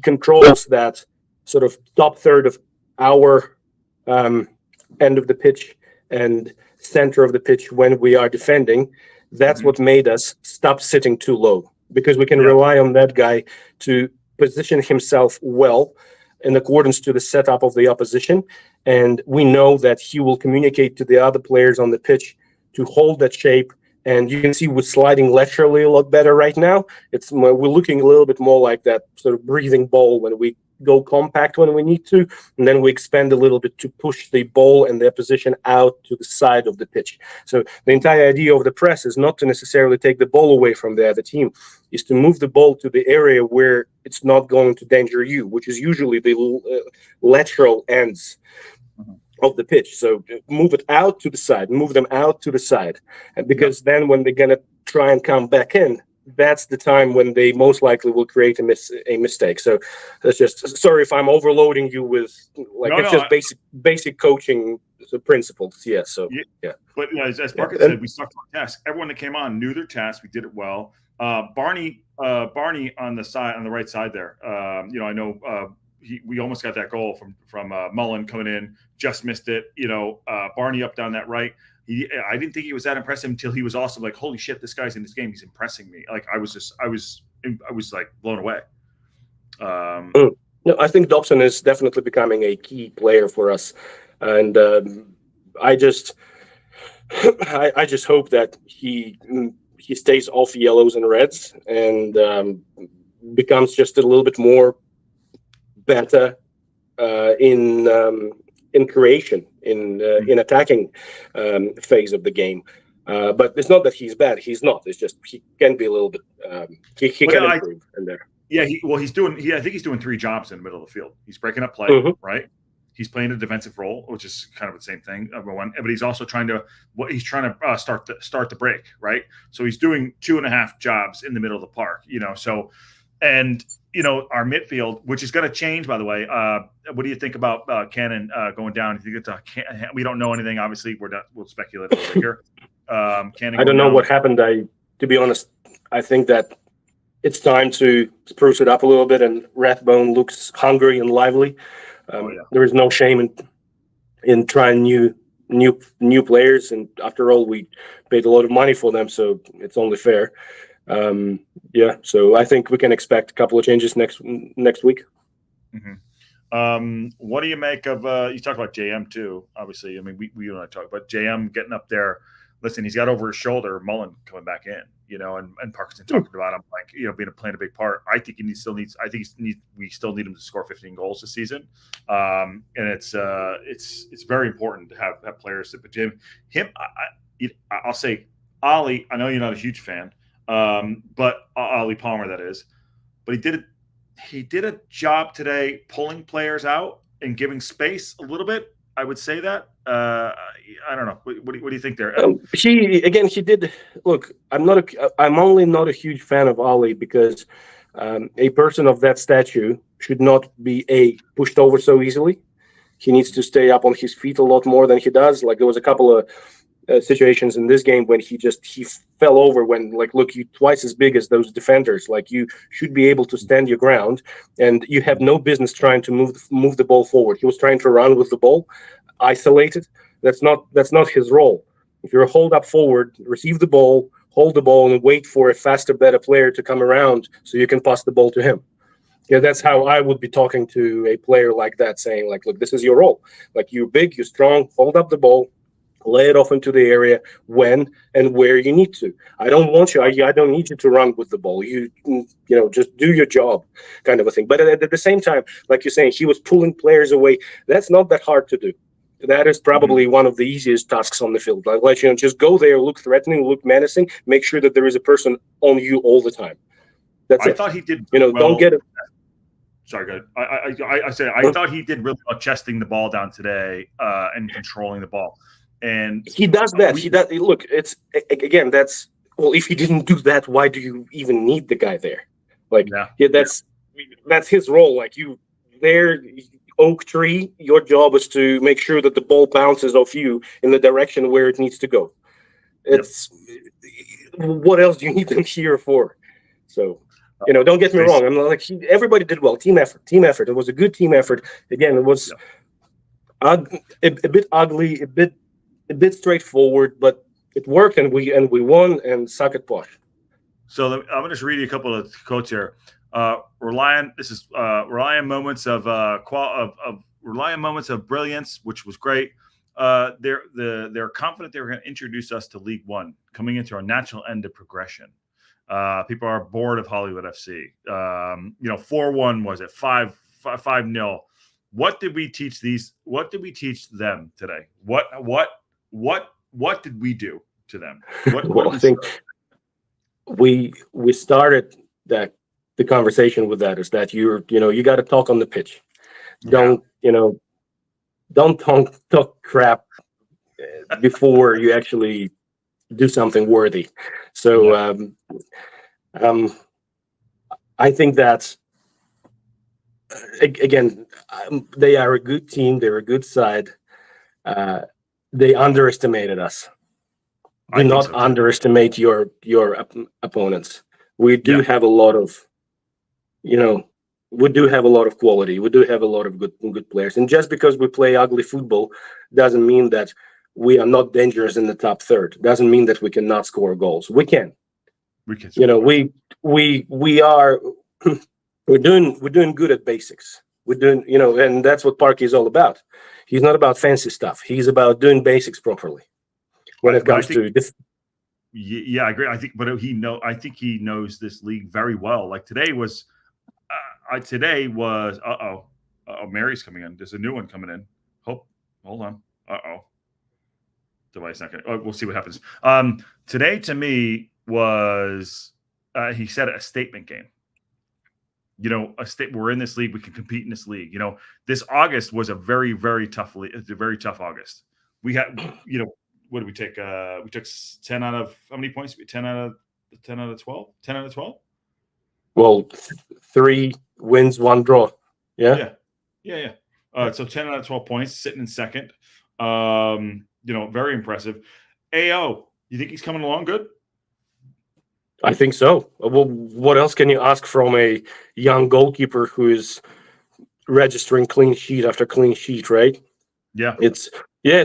controls that sort of top third of our end of the pitch and center of the pitch when we are defending, that's what made us stop sitting too low, because we can rely on that guy to position himself well in accordance to the setup of the opposition. And we know that he will communicate to the other players on the pitch to hold that shape. And you can see we're sliding laterally a lot better right now. We're looking a little bit more like that sort of breathing ball when we go compact when we need to, and then we expand a little bit to push the ball and the opposition out to the side of the pitch. So the entire idea of the press is not to necessarily take the ball away from the other team, is to move the ball to the area where it's not going to danger you, which is usually the lateral ends of the pitch. So move it out to the side, move them out to the side. And because then when they're going to try and come back in, that's the time when they most likely will create a mistake. So that's just, sorry if I'm overloading you with basic coaching principles. Yeah. So yeah. But as Parkinson said, we stuck to our task. Everyone that came on knew their task. We did it well. Barney on the right side there. I know we almost got that goal from Mullen coming in, just missed it. Barney up down that right. I didn't think he was that impressive until he was also like, holy shit, this guy's in this game. He's impressing me. Like I was like blown away. No, I think Dobson is definitely becoming a key player for us. And I just hope that he stays off yellows and reds and becomes just a little bit more better in creation, in attacking phase of the game. But it's not that he's bad. He's not. It's just he can be a little bit. He can improve in there. Yeah. I think he's doing three jobs in the middle of the field. He's breaking up play, right? He's playing a defensive role, which is kind of the same thing. But he's also trying to start the break, right? So he's doing 2.5 jobs in the middle of the park. So. And, our midfield, which is going to change, by the way. What do you think about Cannon going down? We don't know anything. Obviously, we'll speculate over here. Cannon, I don't know what happened. To be honest, I think that it's time to spruce it up a little bit, and Rathbone looks hungry and lively. There is no shame in trying new players, and after all, we paid a lot of money for them, so it's only fair. So I think we can expect a couple of changes next week. What do you make of you talk about JM too? Obviously, I mean we and I talk about JM getting up there. Listen, he's got over his shoulder Mullen coming back in, and Parkinson talking about him playing a big part. I think we still need him to score 15 goals this season, and it's very important to have players that. But I'll say Ollie. I know you're not a huge fan. But Ollie Palmer, that is, but he did a job today pulling players out and giving space a little bit. I would say that. I don't know. What do you think there? He did. Look, I'm only not a huge fan of Ollie because a person of that stature should not be pushed over so easily. He needs to stay up on his feet a lot more than he does. Like there was a couple of situations in this game when he fell over when look, you're twice as big as those defenders. Like you should be able to stand your ground, and you have no business trying to move the ball forward. He was trying to run with the ball, isolated. That's not his role. If you're a hold up forward, receive the ball, hold the ball and wait for a faster, better player to come around so you can pass the ball to him. Yeah, that's how I would be talking to a player like that, saying, like, look, this is your role. Like, you're big, you're strong, hold up the ball, lay it off into the area when and where you need to. I don't want you. I don't need you to run with the ball. You know, just do your job, kind of a thing. But at the same time, like you're saying, he was pulling players away. That's not that hard to do. That is probably one of the easiest tasks on the field. Like, you know, just go there, look threatening, look menacing, make sure that there is a person on you all the time. That's it. I thought he did. You know, well, don't get it. Sorry, go ahead. I said I thought he did really well chesting the ball down today and controlling the ball. And he does that. He does. Look, it's again. That's well. If he didn't do that, why do you even need the guy there? Like, yeah, that's his role. Like, you there, oak tree. Your job is to make sure that the ball bounces off you in the direction where it needs to go. It's what else do you need them here for? So. You know, don't get me wrong. I'm like, everybody did well. Team effort. It was a good team effort. Again, it was a bit ugly, a bit straightforward, but it worked, and we won. And suck it, Posh. So I'm going to just read you a couple of quotes here. Reliant moments of reliant moments of brilliance, which was great. They're confident they were going to introduce us to League One, coming into our natural end of progression. People are bored of Hollywood FC. 4-1 was it? 5-0. What did we teach them today? What did we do to them? I think we started the conversation with that is that you got to talk on the pitch. Don't talk crap before you actually do something worthy. So I think that again, they are a good team. They're a good side. They underestimated us. Do not underestimate your opponents. We do have a lot of, we do have a lot of quality. We do have a lot of good players. And just because we play ugly football doesn't mean that we are not dangerous in the top third. Doesn't mean that we cannot score goals. We can. We can. We are. We're doing good at basics. We're doing, and that's what Parky is all about. He's not about fancy stuff. He's about doing basics properly. When it comes to this. Yeah, I agree. I think he knows this league very well. Like today was. Mary's coming in. There's a new one coming in. Hold on. Device not gonna. We'll see what happens. Today to me was he said a statement game. We're in this league. We can compete in this league. This August was a very, very tough league. It's a very tough August. We had, what did we take? We took 10 out of how many points? 10 out of 12. 10 out of 12. Well, 3 wins, 1 draw. Yeah. So 10 out of 12 points, sitting in second. Very impressive. AO, you think he's coming along good? I think so. Well, what else can you ask from a young goalkeeper who is registering clean sheet after clean sheet, right? Yeah. It's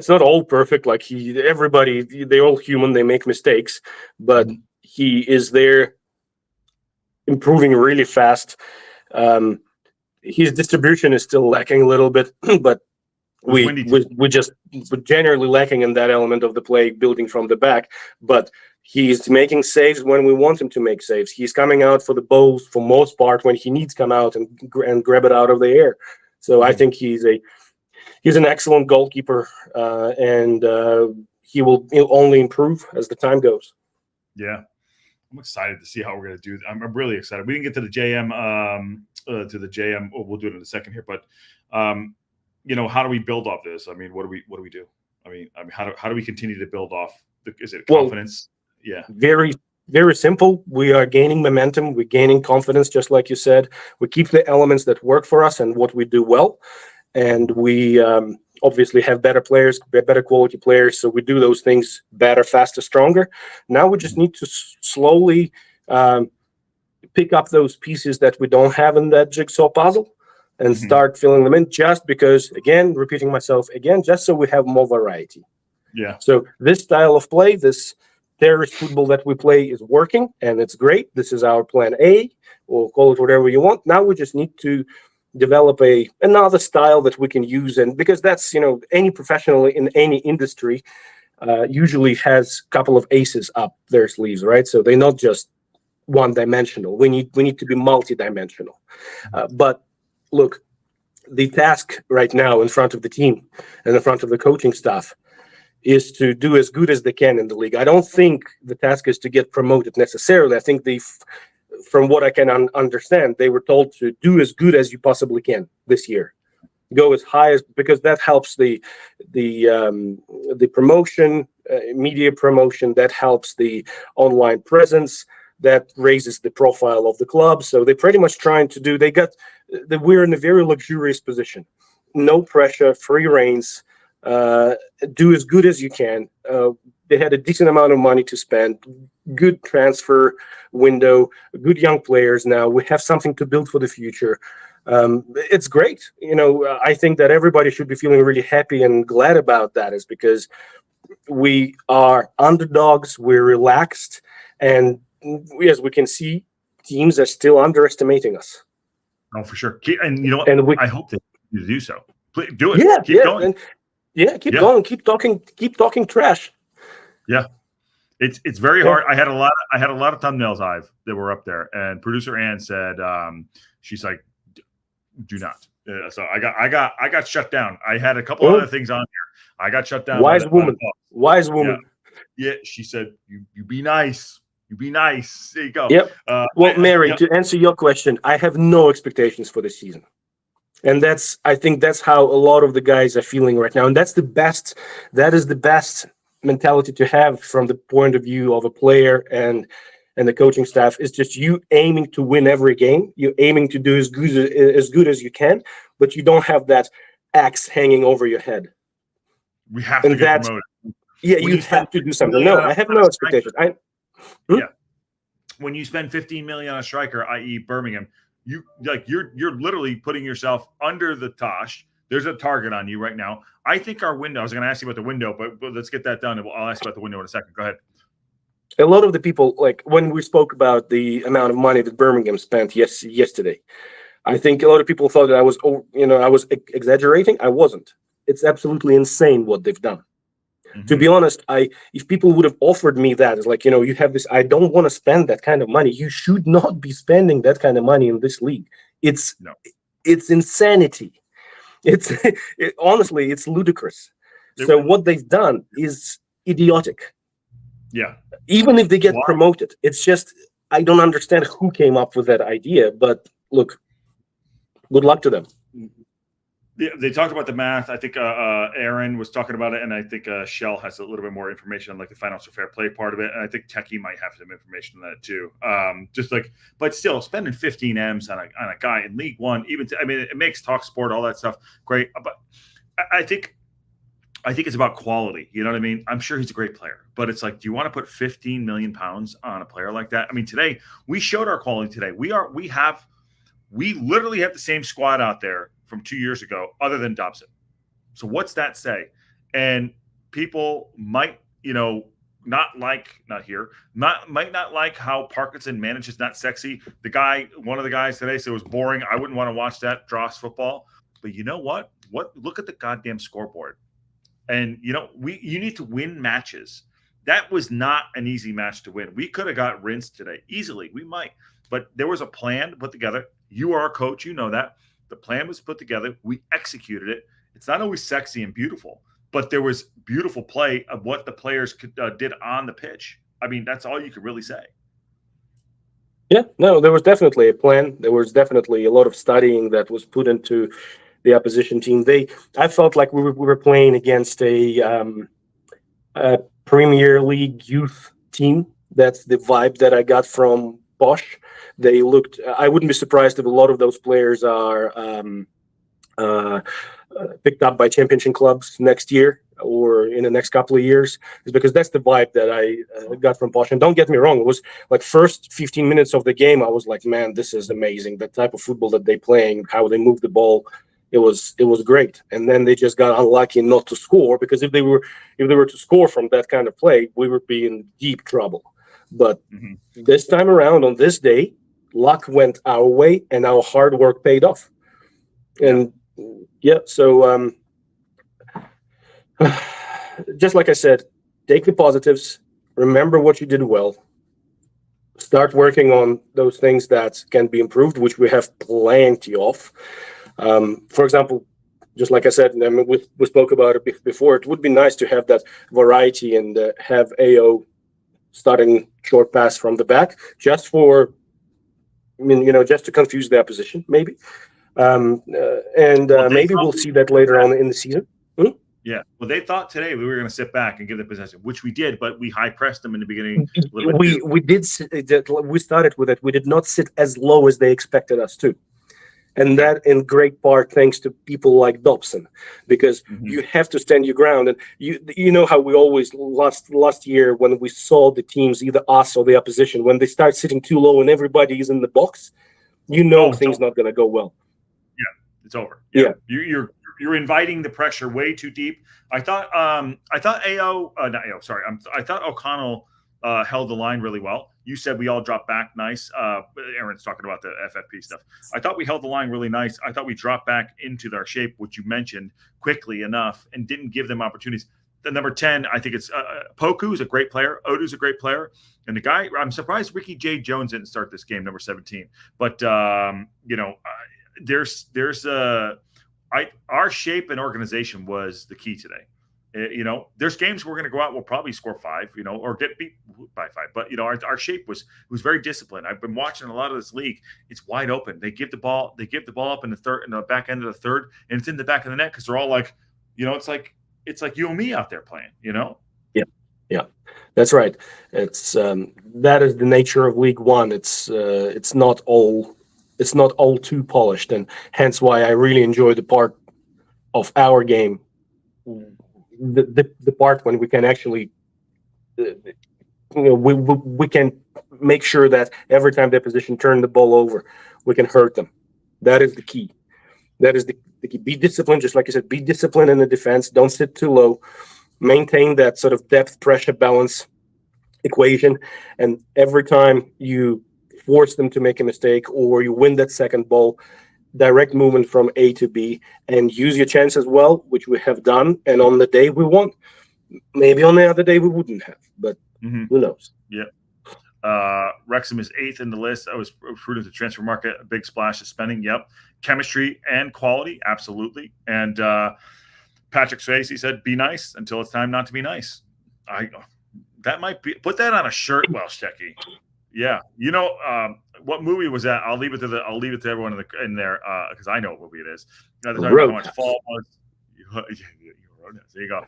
not all perfect. Like everybody, they're all human. They make mistakes, but he is there improving really fast. His distribution is still lacking a little bit, but we're generally lacking in that element of the play, building from the back. But he's making saves when we want him to make saves. He's coming out for the balls for most part when he needs to come out and grab it out of the air. So I think he's an excellent goalkeeper, and he'll only improve as the time goes. Yeah. I'm excited to see how we're going to do. I'm really excited. We didn't get to the JM. We'll do it in a second here. But how do we build off this? I mean, what do we do? I mean, how do we continue to build off? Is it confidence? Yeah. Very, very simple. We are gaining momentum. We're gaining confidence, just like you said. We keep the elements that work for us and what we do well, and we obviously have better players, better quality players. So we do those things better, faster, stronger. Now we just need to slowly pick up those pieces that we don't have in that jigsaw puzzle and start filling them in, just because, again, repeating myself again, just so we have more variety. Yeah. So this style of play, this terrorist football that we play is working, and it's great. This is our plan A. We'll call it whatever you want. Now we just need to develop another style that we can use, and because that's any professional in any industry usually has a couple of aces up their sleeves, right? So they're not just one-dimensional. We need to be multi-dimensional. But look, the task right now in front of the team and in front of the coaching staff is to do as good as they can in the league. I don't think the task is to get promoted necessarily. I think from what I can understand, they were told to do as good as you possibly can this year. Go as high as, because that helps the promotion, media promotion. That helps the online presence. That raises the profile of the club. So they're pretty much trying to do. We're in a very luxurious position. No pressure, free reins. Do as good as you can. They had a decent amount of money to spend. Good transfer window. Good young players. Now we have something to build for the future. It's great. I think that everybody should be feeling really happy and glad about that, is because we are underdogs. We're relaxed, and as we can see, teams are still underestimating us. Oh, for sure. And I hope that you do so. Please do it. Yeah, keep going. Keep going. Keep talking trash. Yeah. It's very hard. I had a lot of thumbnails that were up there, and producer Ann said, she's like, do not. So I got shut down. I had a couple other things on here. I got shut down. Wise woman. Yeah. She said, you be nice. You be nice. There you go. Yep. Mary, to answer your question, I have no expectations for this season. And I think that's how a lot of the guys are feeling right now. And that is the best mentality to have from the point of view of a player and the coaching staff, is just you aiming to win every game. You're aiming to do as good as you can, but you don't have that axe hanging over your head. We have to get promoted. Yeah, you have to do something. No, I have no expectations. Yeah. When you spend $15 million on a striker, i.e. Birmingham, you're literally putting yourself under the Tosh. There's a target on you right now. I think our window, I was going to ask you about the window, but let's get that done. I'll ask you about the window in a second. Go ahead. A lot of the people, like when we spoke about the amount of money that Birmingham spent yesterday, I think a lot of people thought that I was exaggerating. I wasn't. It's absolutely insane what they've done. Mm-hmm. To be honest, if people would have offered me that, it's like, you have this, I don't want to spend that kind of money. You should not be spending that kind of money in this league. It's insanity. Honestly, it's ludicrous. So what they've done is idiotic. Yeah. Even if they get promoted, it's just, I don't understand who came up with that idea, but look, good luck to them. They talked about the math. I think Aaron was talking about it, and I think Shell has a little bit more information on like the financial fair play part of it, and I think Techie might have some information on that too. But still, spending 15 M's on a guy in League One, it makes talk sport, all that stuff great. But I think it's about quality. You know what I mean? I'm sure he's a great player, but it's like, do you want to put 15 million pounds on a player like that? I mean, today we showed our quality. Today we literally have the same squad out there from 2 years ago, other than Dobson. So what's that say? And people might, might not like how Parkinson manages Not Sexy. One of the guys today said it was boring. I wouldn't want to watch that Dross football. But you know what? Look at the goddamn scoreboard. And you need to win matches. That was not an easy match to win. We could have got rinsed today easily. We might, but there was a plan put together. You are a coach, you know that. The plan was put together. We executed it. It's not always sexy and beautiful, but there was beautiful play of what the players did on the pitch. I mean, that's all you could really say. Yeah, no, there was definitely a plan. There was definitely a lot of studying that was put into the opposition team. I felt like we were playing against a Premier League youth team. That's the vibe that I got from Posh. They looked. I wouldn't be surprised if a lot of those players are picked up by championship clubs next year or in the next couple of years. It's because that's the vibe that I got from Posh. And don't get me wrong, it was like first 15 minutes of the game, I was like, man, this is amazing. The type of football that they're playing, how they move the ball. it was great. And then they just got unlucky not to score, because if they were to score from that kind of play, we would be in deep trouble. But this time around, on this day, luck went our way and our hard work paid off. And so just like I said, take the positives, remember what you did well, start working on those things that can be improved, which we have plenty of. For example, just like I said, I mean, we spoke about it before, it would be nice to have that variety and have AO starting short pass from the back, just for, just to confuse the opposition, maybe. Maybe we'll see that later on in the season. Yeah, well, they thought today we were going to sit back and give the possession, which we did, but we high pressed them in the beginning. We started with it. We did not sit as low as they expected us to, and that in great part thanks to people like Dobson, because you have to stand your ground. And you know how we always last year when we saw the teams, either us or the opposition, when they start sitting too low and everybody is in the box, things not going to go well. Yeah, it's over. Yeah. You're inviting the pressure way too deep. I thought O'Connell held the line really well. You said we all dropped back nice. Aaron's talking about the FFP stuff. I thought we held the line really nice. I thought we dropped back into their shape, which you mentioned, quickly enough, and didn't give them opportunities. The number 10, I think it's Poku is a great player. Odu's a great player. And the guy, I'm surprised Ricky J. Jones didn't start this game, number 17. But, our shape and organization was the key today. There's games we're going to go out, we'll probably score 5, or get beat by 5. But, our shape was very disciplined. I've been watching a lot of this league. It's wide open. They give the ball up in the back end of the third, and it's in the back of the net because they're all like, it's like you and me out there playing, Yeah, that's right. It's that is the nature of League One. It's not all too polished, and hence why I really enjoy the part of our game, the part when we can actually, we can make sure that every time the opposition turn the ball over, we can hurt them. That is the key. That is the key. Be disciplined, just like you said. Be disciplined in the defense. Don't sit too low. Maintain that sort of depth pressure balance equation, and every time you force them to make a mistake or you win that second ball, direct movement from A to B and use your chance as well, which we have done. And on the day we won, maybe on the other day we wouldn't have, but who knows? Yeah. Wrexham is 8th in the list. I was prudent to transfer market, a big splash of spending. Yep. Chemistry and quality. Absolutely. And Patrick Swayze said, be nice until it's time not to be nice. That might be, put that on a shirt, Welsh Techie. Yeah, what movie was that? I'll leave it to everyone in there because I know what movie it is. They're talking about how much fall was. There you go.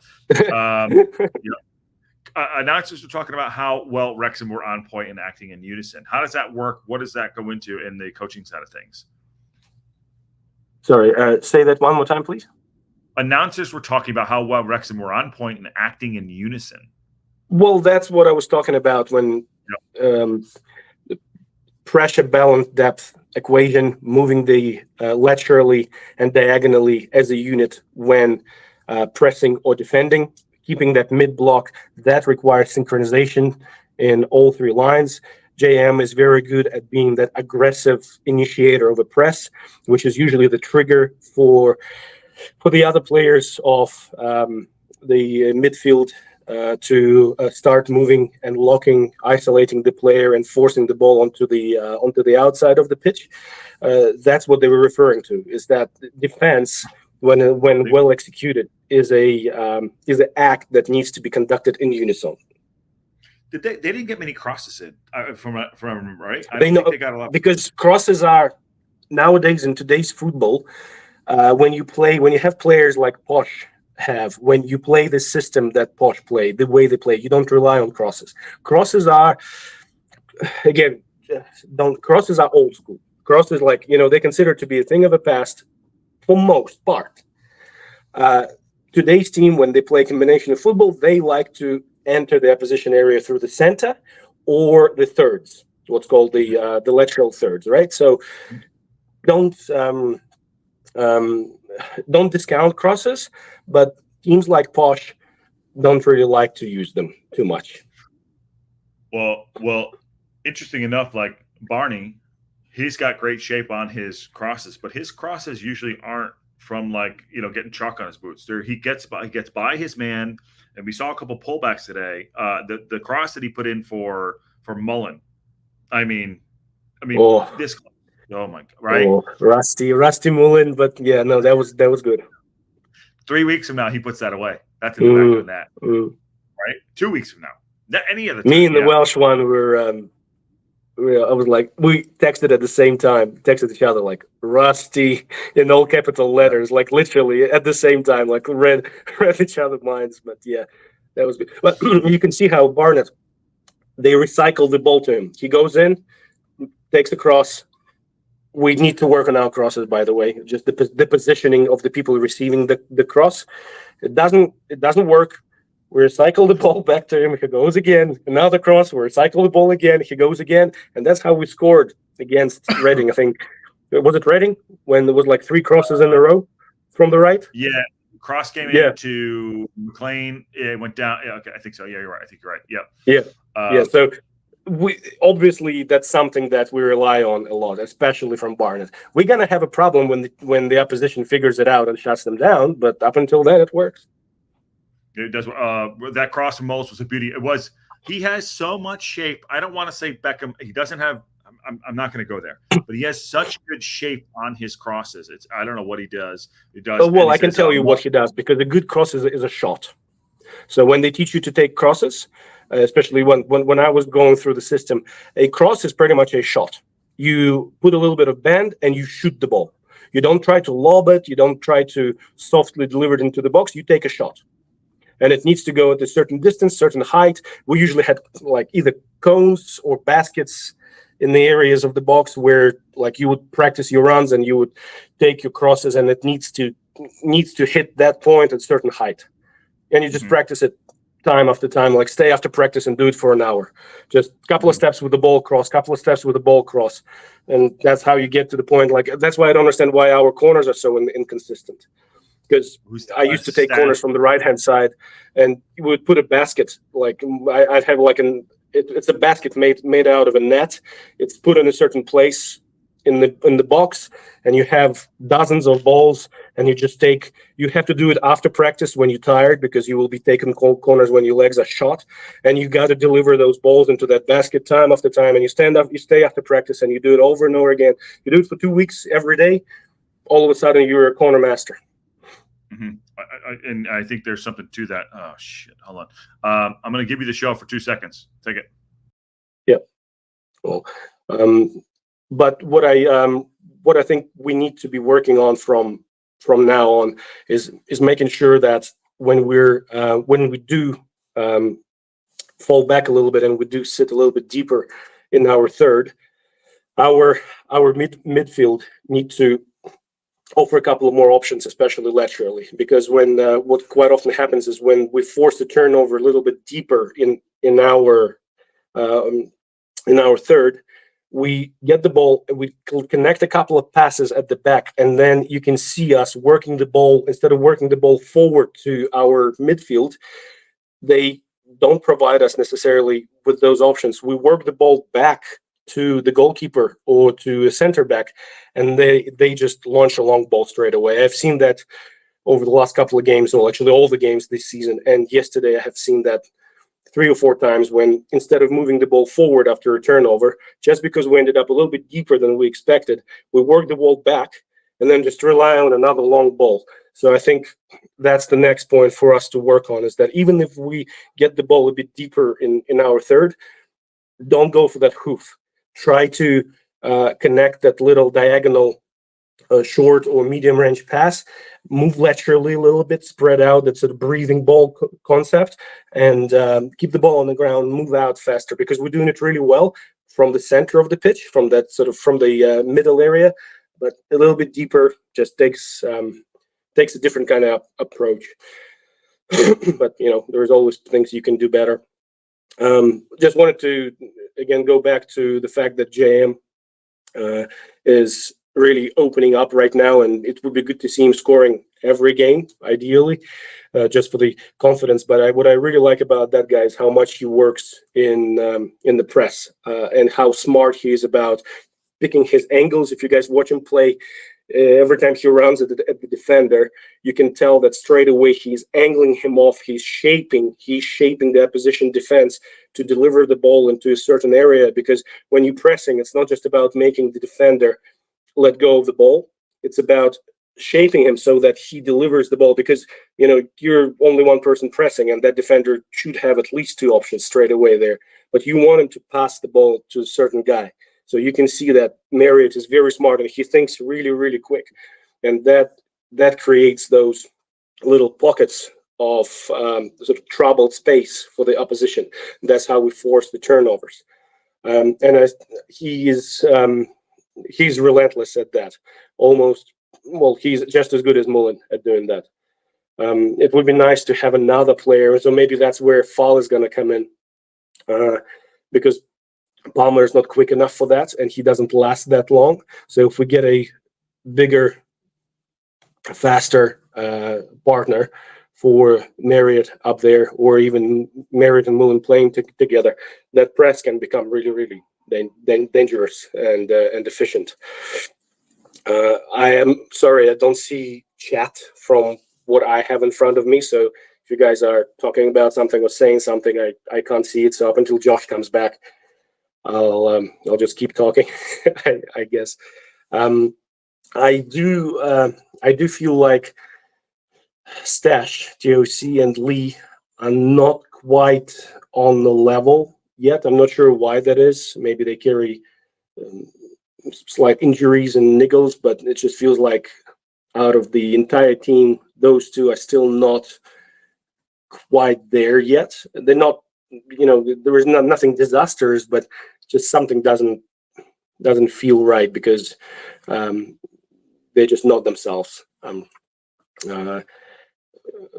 Announcers were talking about how well Wrexham were on point and acting in unison. How does that work? What does that go into in the coaching side of things? Sorry, say that one more time, please. Announcers were talking about how well Wrexham were on point and acting in unison. Well, that's what I was talking about when the pressure balance depth equation, moving the laterally and diagonally as a unit when pressing or defending, keeping that mid block, that requires synchronization in all 3 lines. JM is very good at being that aggressive initiator of a press, which is usually the trigger for the other players of the midfield to start moving and locking, isolating the player and forcing the ball onto the outside of the pitch. That's what they were referring to, is that defense, when well executed, is an act that needs to be conducted in unison. They didn't get many crosses in from right? I They don't think they got a lot, because crosses are nowadays in today's football. When you have players like Posh when you play the system that Posh play, the way they play, you don't rely on crosses. Crosses are old school. Crosses, they consider to be a thing of the past for most part. Today's team, when they play combination of football, they like to enter the opposition area through the center or the thirds, what's called the lateral thirds, right? So don't don't discount crosses, but teams like Posh don't really like to use them too much. Well, interesting enough, like Barney, he's got great shape on his crosses, but his crosses usually aren't from like, getting chalk on his boots. He gets by his man, and we saw a couple pullbacks today. The cross that he put in for Mullen, I mean, this. Oh my God! Right, rusty Mullen, but yeah, no, that was good. 3 weeks from now, he puts that away. That's in the back of the net, right? 2 weeks from now, any other time. Me and the Welsh one were. I was like, we texted at the same time, texted each other like rusty in all capital letters, like literally at the same time, like read each other's minds. But yeah, that was good. But you can see how Barnett, they recycle the ball to him. He goes in, takes the cross. We need to work on our crosses, by the way. Just the positioning of the people receiving the cross. It doesn't work. We recycle the ball back to him. He goes again. Another cross. We recycle the ball again. He goes again. And that's how we scored against Reading. I think, was it Reading? When there was like 3 crosses in a row from the right? Yeah. Cross came into McLean. It went down. Yeah, okay. I think so. Yeah, you're right. I think you're right. Yeah. Yeah. So we obviously that's something that we rely on a lot, especially from Barnett. We're gonna have a problem when the opposition figures it out and shuts them down, but up until then, it works. It does. That cross from Moles was a beauty. He has so much shape. I don't want to say Beckham. He doesn't have. I'm not going to go there, but he has such good shape on his crosses. I don't know what he does. He does. Oh, well, I can tell you what he does, because a good cross is a shot. So when they teach you to take crosses, especially when I was going through the system, a cross is pretty much a shot. You put a little bit of bend and you shoot the ball. You don't try to lob it. You don't try to softly deliver it into the box. You take a shot. And it needs to go at a certain distance, certain height. We usually had like either cones or baskets in the areas of the box where like you would practice your runs and you would take your crosses, and it needs to hit that point at certain height. And you just practice it time after time, like stay after practice and do it for an hour. Just a couple of steps with the ball cross, couple of steps with the ball cross. And that's how you get to the point. Like, that's why I don't understand why our corners are so inconsistent. Because I used to take corners from the right-hand side, and you would put a basket. Like I'd have like it's a basket made out of a net. It's put in a certain place in the box, and you have dozens of balls, and you have to do it after practice when you're tired, because you will be taking corners when your legs are shot, and you got to deliver those balls into that basket time after time. And you stand up, you stay after practice, and you do it over and over again. You do it for 2 weeks every day. All of a sudden, you're a corner master. And I think there's something to that. Oh shit! Hold on. I'm going to give you the show for 2 seconds. Take it. Yep. Well, but what I think we need to be working on from now on is making sure that when we do fall back a little bit and we do sit a little bit deeper in our third, our midfield need to offer a couple of more options, especially laterally, because when what quite often happens is when we force the turnover a little bit deeper in our third, we get the ball, we connect a couple of passes at the back, and then you can see us working the ball. Instead of working the ball forward to our midfield, they don't provide us necessarily with those options. We work the ball back to the goalkeeper or to a center back, and they just launch a long ball straight away. I've seen that over the last couple of games, or actually all the games this season, and yesterday I have seen that 3 or 4 times, when instead of moving the ball forward after a turnover, just because we ended up a little bit deeper than we expected, we work the ball back and then just rely on another long ball. So I think that's the next point for us to work on, is that even if we get the ball a bit deeper in our third, don't go for that hoof. Try to connect that little diagonal short or medium range pass, move laterally a little bit, spread out, that sort of breathing ball concept, and keep the ball on the ground, move out faster, because we're doing it really well from the center of the pitch, from the middle area, but a little bit deeper just takes a different kind of approach. But there's always things you can do better. Just wanted to again go back to the fact that JM is really opening up right now, and it would be good to see him scoring every game, ideally, just for the confidence. But what I really like about that guy is how much he works in the press, and how smart he is about picking his angles. If you guys watch him play, every time he runs at the defender, you can tell that straight away he's angling him off. He's shaping the opposition defense to deliver the ball into a certain area. Because when you're pressing, it's not just about making the defender let go of the ball. It's about shaping him so that he delivers the ball. Because you're only one person pressing, and that defender should have at least two options straight away there. But you want him to pass the ball to a certain guy. So you can see that Marriott is very smart, and he thinks really, really quick. And that creates those little pockets of sort of troubled space for the opposition. That's how we force the turnovers. He's relentless at that. He's just as good as Mullen at doing that. It would be nice to have another player. So maybe that's where Fall is going to come in, because Palmer is not quick enough for that, and he doesn't last that long. So if we get a bigger, faster partner for Marriott up there, or even Marriott and Mullen playing together, that press can become really, really dangerous and efficient. I am sorry, I don't see chat from what I have in front of me. So if you guys are talking about something or saying something, I can't see it. So up until Josh comes back, I'll just keep talking, I guess. I do feel like Stash, TOC, and Lee are not quite on the level yet. I'm not sure why that is. Maybe they carry slight injuries and niggles, but it just feels like out of the entire team, those two are still not quite there yet. They're not, there is nothing disastrous, but just something doesn't feel right, because they're just not themselves.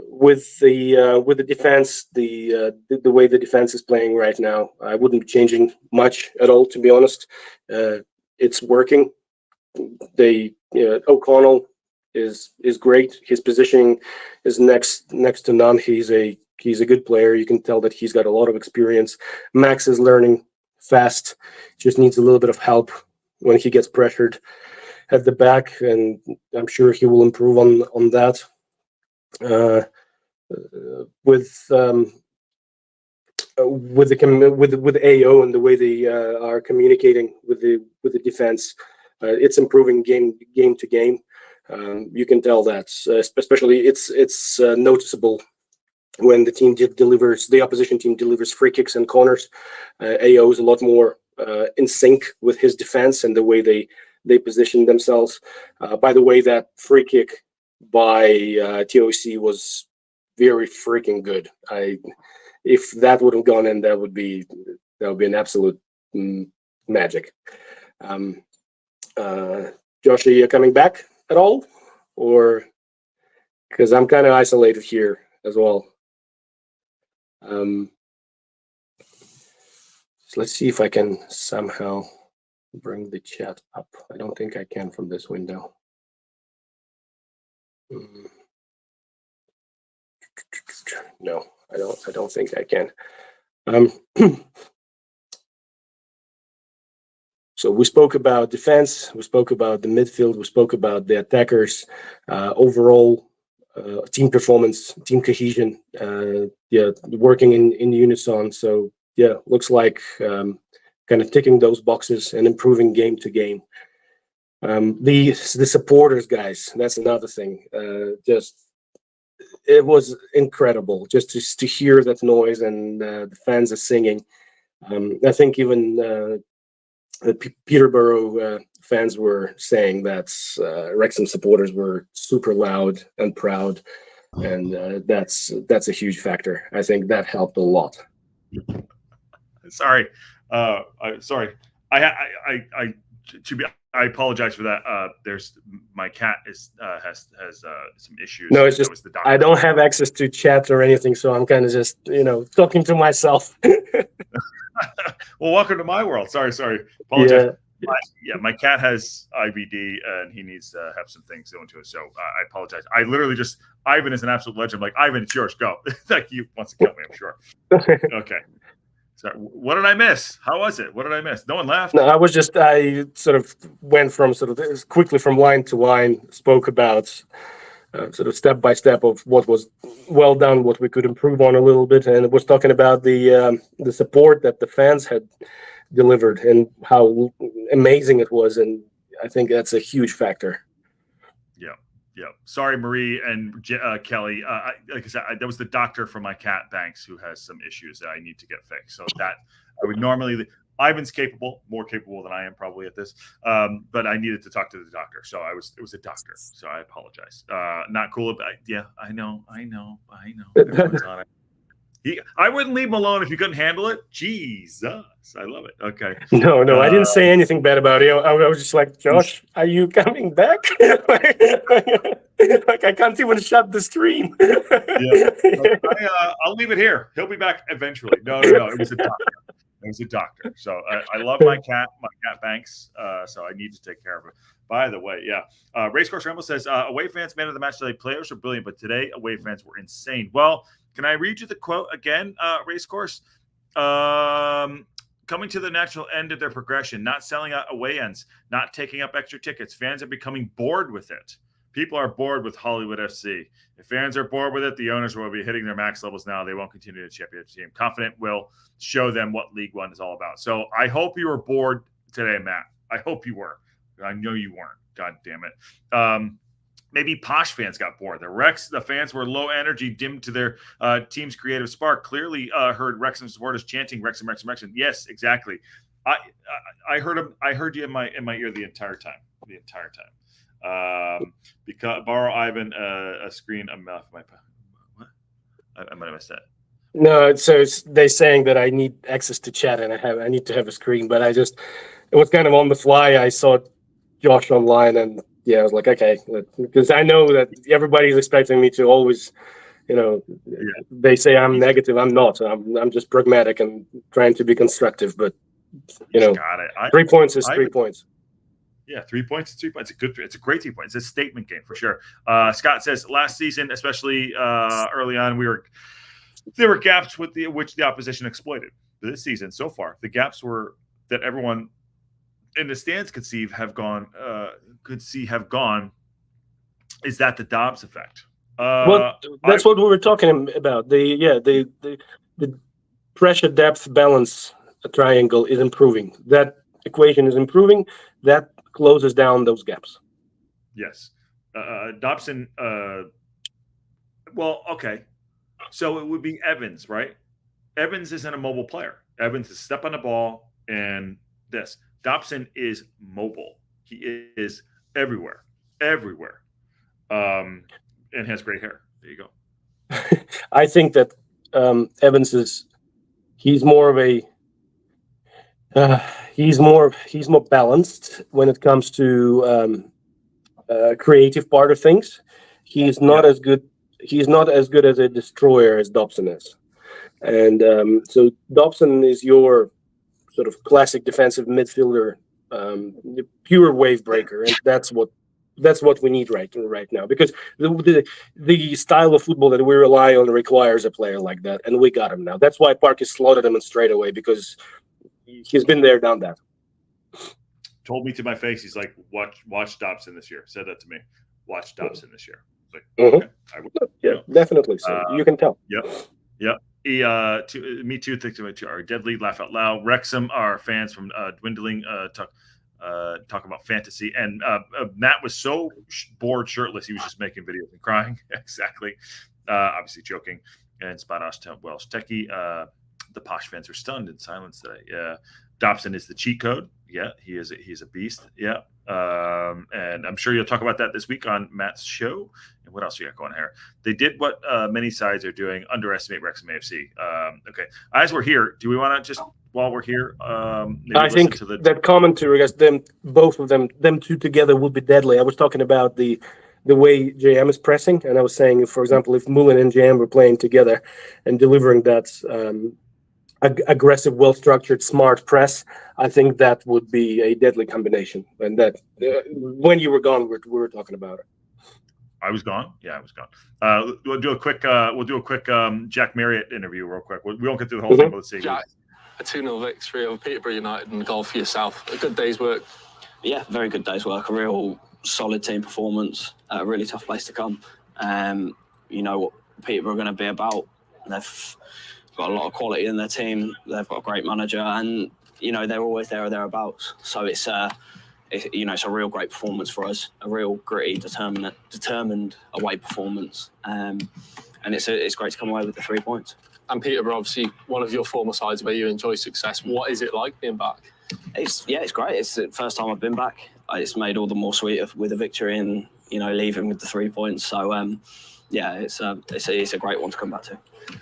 With the defense, the way the defense is playing right now, I wouldn't be changing much at all, to be honest. It's working. O'Connell is great. His positioning is next to none. He's a good player. You can tell that he's got a lot of experience. Max is learning fast. Just needs a little bit of help when he gets pressured at the back, and I'm sure he will improve on that. With AO and the way they are communicating with the defense, it's improving game to game. You can tell that, especially it's noticeable when the opposition team delivers free kicks and corners. AO is a lot more in sync with his defense and the way they position themselves. By the way, that free kick by TOC was very freaking good. If that would have gone in, that would be an absolute magic. Josh, are you coming back at all, or because I'm kind of isolated here as well? So let's see if I can somehow bring the chat up. I don't think I can from this window. No, I don't think I can. So we spoke about defense, we spoke about the midfield, we spoke about the attackers, overall team performance, team cohesion, working in unison. So looks like kind of ticking those boxes and improving game to game. The supporters, guys, that's another thing. It was incredible just to hear that noise, and the fans are singing. I think even the Peterborough fans were saying that Wrexham supporters were super loud and proud, and that's a huge factor. I think that helped a lot. Sorry. I apologize for that. My cat has some issues. No, it's just I don't have access to chat or anything, so I'm kind of just talking to myself. Well, welcome to my world. Sorry. Apologize. My cat has IBD and he needs to have some things going to it. So I apologize. I literally just Ivan is an absolute legend. I'm like, Ivan, it's yours. Go. Like he wants to kill me, I'm sure. Okay. So what did I miss? How was it? What did I miss? No one laughed. No, I sort of went from quickly from line to line, spoke about sort of step by step of what was well done, what we could improve on a little bit, and it was talking about the support that the fans had delivered and how amazing it was, and I think that's a huge factor. Yeah. Sorry, Marie and Kelly. Like I said, that was the doctor for my cat Banks, who has some issues that I need to get fixed. So that I would normally. Ivan's capable, more capable than I am probably at this, but I needed to talk to the doctor. So it was a doctor. So I apologize. Not cool. Yeah, I know. Everyone's on it. I wouldn't leave him alone if you couldn't handle it. Jesus, I love it. Okay. No, I didn't say anything bad about it. I was just like, Josh, are you coming back? Like I can't even shut the stream. Yeah. I'll leave it here. He'll be back eventually. No. It was a doctor. It was a doctor. So I love my cat Banks. So I need to take care of her. By the way, yeah. Racecourse Ramble says, away fans, man of the match today. Players were brilliant, but today away fans were insane. Well, can I read you the quote again, Racecourse? Coming to the natural end of their progression, not selling out away ends, not taking up extra tickets. Fans are becoming bored with it. People are bored with Hollywood FC. If fans are bored with it, the owners will be hitting their max levels now. They won't continue to championship team. Confident will show them what League One is all about. So I hope you were bored today, Matt. I hope you were. I know you weren't. God damn it. Maybe Posh fans got bored. The fans were low energy, dimmed to their team's creative spark. Clearly heard Wrexham supporters chanting Wrexham. Yes, exactly. I heard him. I heard you in my ear the entire time. Because borrow Ivan a screen. What? I might have missed that. No, so they're saying that I need access to chat and I need to have a screen, but it was kind of on the fly. I saw Josh online and I was like, okay, because I know that everybody's expecting me to always, they say I'm negative. I'm not. I'm just pragmatic and trying to be constructive, but got it. 3 points is 3 points. Yeah, 3 points. 3 points. It's a great 3 points. It's a statement game for sure. Scott says last season, especially early on, there were gaps which the opposition exploited. This season so far, the gaps were that everyone in the stands could have gone. Is that the Dobbs effect? Well, that's what we were talking about. The pressure depth balance triangle is improving. That equation is improving. That closes down those gaps. Yes. Dobson, well, okay. So it would be Evans, right? Evans isn't a mobile player. Evans is step on the ball and this. Dobson is mobile. He is everywhere, and has great hair. There you go. I think that Evans he's more balanced when it comes to creative part of things. He's not as good. He's not as good as a destroyer as Dobson is, and so Dobson is your sort of classic defensive midfielder, pure wave breaker, and that's what we need right now, because the style of football that we rely on requires a player like that, and we got him now. That's why Parkinson slaughtered him straight away, because he's been there, done that. Told me to my face, he's like, watch Dobson this year. Said that to me. Watch Dobson this year. Like, okay, I will. Yeah, definitely. So you can tell. Yep. Me too. Think to our dead lead. Laugh out loud. Wrexham, our fans from dwindling. Talk about fantasy. And Matt was so bored, shirtless, he was just making videos and crying. Exactly. Obviously joking. And Spanosh Welsh Techie. The Posh fans are stunned in silence today. Yeah. Dobson is the cheat code. Yeah, he's a beast. Yeah. And I'm sure you'll talk about that this week on Matt's show. And what else you got going here? They did what many sides are doing: underestimate Wrexham AFC. Okay, as we're here, do we want to just, while we're here, I think that commentary, guys, both of them two together would be deadly. I was talking about the way JM is pressing, and I was saying, for example, if Mullen and JM were playing together and delivering that aggressive, well-structured, smart press, I think that would be a deadly combination. And that when you were gone, we were talking about it. I was gone. Yeah, I was gone. We'll do a quick Jack Marriott interview real quick. We won't get through the whole thing, but let's see. Jack, a 2-0 victory over Peterborough United and a goal for yourself. A good day's work. Yeah, very good day's work. A real solid team performance. A really tough place to come. You know what Peterborough are going to be about. They've got a lot of quality in their team. They've got a great manager, and you know they're always there or thereabouts. So it's a real great performance for us. A real gritty, determined away performance, and it's great to come away with the 3 points. And Peterborough, obviously, one of your former sides where you enjoy success. What is it like being back? It's great. It's the first time I've been back. It's made all the more sweet with a victory and leaving with the 3 points. So it's a great one to come back to.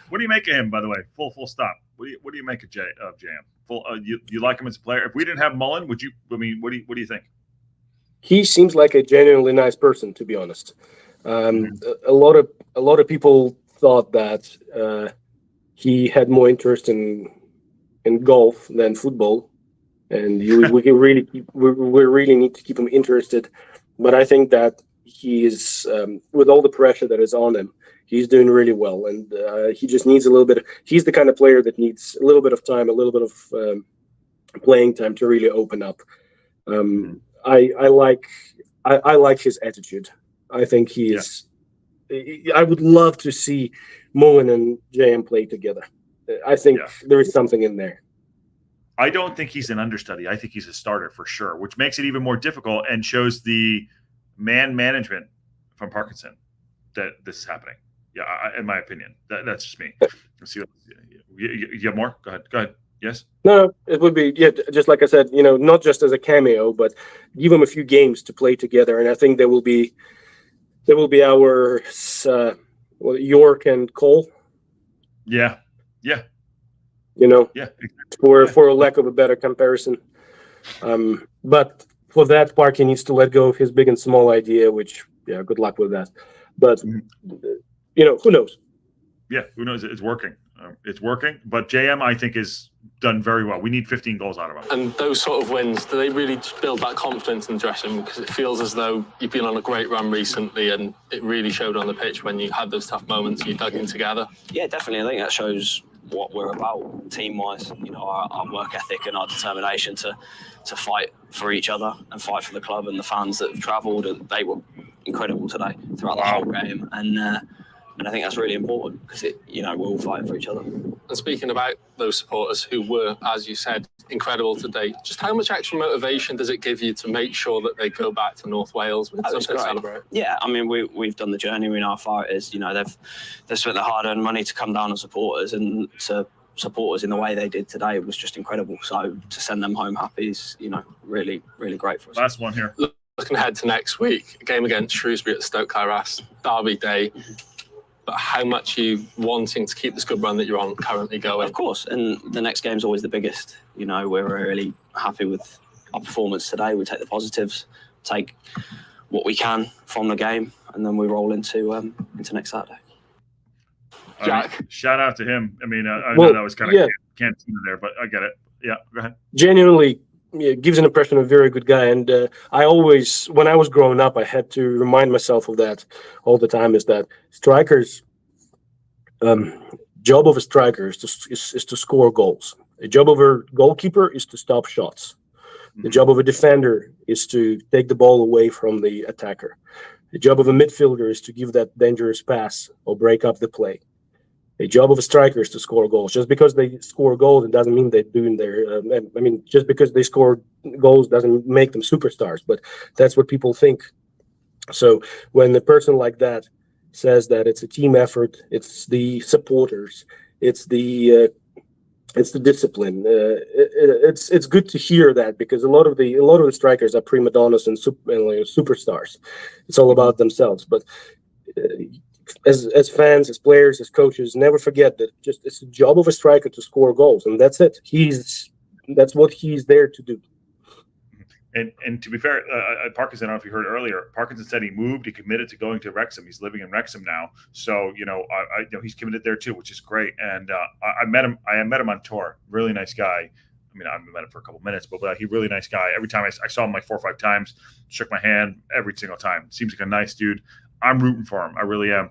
What do you make of him, by the way? Full stop. What do you make of JM? You like him as a player? If we didn't have Mullen, would you? I mean, what do you think? He seems like a genuinely nice person, to be honest. A lot of people thought that he had more interest in golf than football, and we really need to keep him interested. But I think that he is, with all the pressure that is on him, he's doing really well, and he just needs a little bit. He's the kind of player that needs a little bit of time, a little bit of playing time to really open up. I like his attitude. I think he is. I would love to see Mullen and JM play together. I think there is something in there. I don't think he's an understudy. I think he's a starter for sure, which makes it even more difficult and shows the man management from Parkinson that this is happening. Yeah, in my opinion, that's just me. Let's see. You have more? Go ahead. Yes. No, it would be just like I said. Not just as a cameo, but give them a few games to play together, and I think there will be our York and Cole. Yeah. For a lack of a better comparison. But for that, Parky needs to let go of his big and small idea, which, good luck with that. But, who knows? Yeah, who knows? It's working. It's working. But JM, I think, is done very well. We need 15 goals out of him. And those sort of wins, do they really build that confidence in the dressing room? Because it feels as though you've been on a great run recently, and it really showed on the pitch when you had those tough moments and you dug in together. Yeah, definitely. I think that shows what we're about team-wise. Our work ethic and our determination to fight for each other and fight for the club and the fans that have travelled. And they were incredible today throughout the whole game. And I think that's really important because we're all fighting for each other. And speaking about those supporters who were, as you said, incredible today, just how much extra motivation does it give you to make sure that they go back to North Wales with something to celebrate? Yeah, I mean, we've done the journey. We know how far it is. They've spent the hard-earned money to come down and support us, and to support us in the way they did today was just incredible. So to send them home happy is, really, really great for us. Last one here. Looking ahead to next week, a game against Shrewsbury at STōK Cae Ras, Derby Day. But how much are you wanting to keep this good run that you're on currently going? Of course, and the next game's always the biggest. We're really happy with our performance today. We take the positives, take what we can from the game, and then we roll into next Saturday. Jack, shout out to him. I mean, I know that was kind of cantina there, but I get it. Yeah, go ahead. Genuinely, gives an impression of a very good guy. And I always, when I was growing up, I had to remind myself of that all the time, is that strikers, job of a striker is to score goals. The job of a goalkeeper is to stop shots. The job of a defender is to take the ball away from the attacker. The job of a midfielder is to give that dangerous pass or break up the play. The job of a striker is to score goals. Just because they score goals, it doesn't mean they're doing their. Just because they score goals doesn't make them superstars. But that's what people think. So when a person like that says that it's a team effort, it's the supporters, it's the discipline. It's good to hear that, because a lot of the strikers are prima donnas and superstars. It's all about themselves, but. As fans, as players, as coaches, never forget that it's the job of a striker to score goals, and that's it. That's what he's there to do. And to be fair, Parkinson, I don't know if you heard earlier, Parkinson said he moved, he committed to going to Wrexham. He's living in Wrexham now. So, he's committed there too, which is great. And I met him on tour. Really nice guy. I mean, I haven't met him for a couple minutes, but he really nice guy. Every time I saw him like 4 or 5 times, shook my hand every single time. Seems like a nice dude. I'm rooting for him. I really am.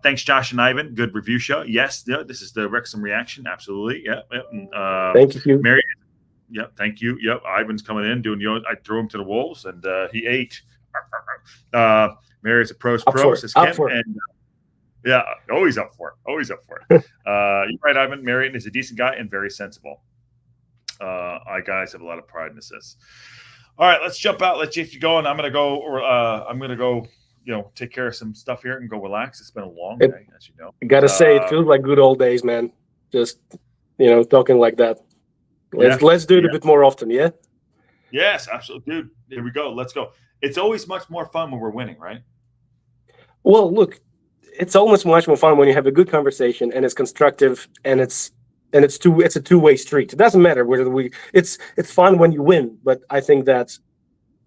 Thanks, Josh and Ivan. Good review show. Yes, this is the Wrexham reaction. Absolutely. Yeah. Thank you. Mary. Yep. Thank you. Yep. Ivan's coming in doing. I threw him to the wolves, and he ate. Mary's a pro. Says Kim. And yeah, always up for it. Always up for it. You're right, Ivan. Marion is a decent guy and very sensible. I guys have a lot of pride in this. All right, let's jump out. Let's get you going. I'm gonna go. Take care of some stuff here and go relax. It's been a long day, as you know. I gotta say, it feels like good old days, man. Just talking like that. Let's do it a bit more often, yeah? Yes, absolutely. Dude, here we go. Let's go. It's always much more fun when we're winning, right? Well, look, it's almost much more fun when you have a good conversation and it's constructive and it's a two-way street. It doesn't matter whether it's fun when you win, but I think that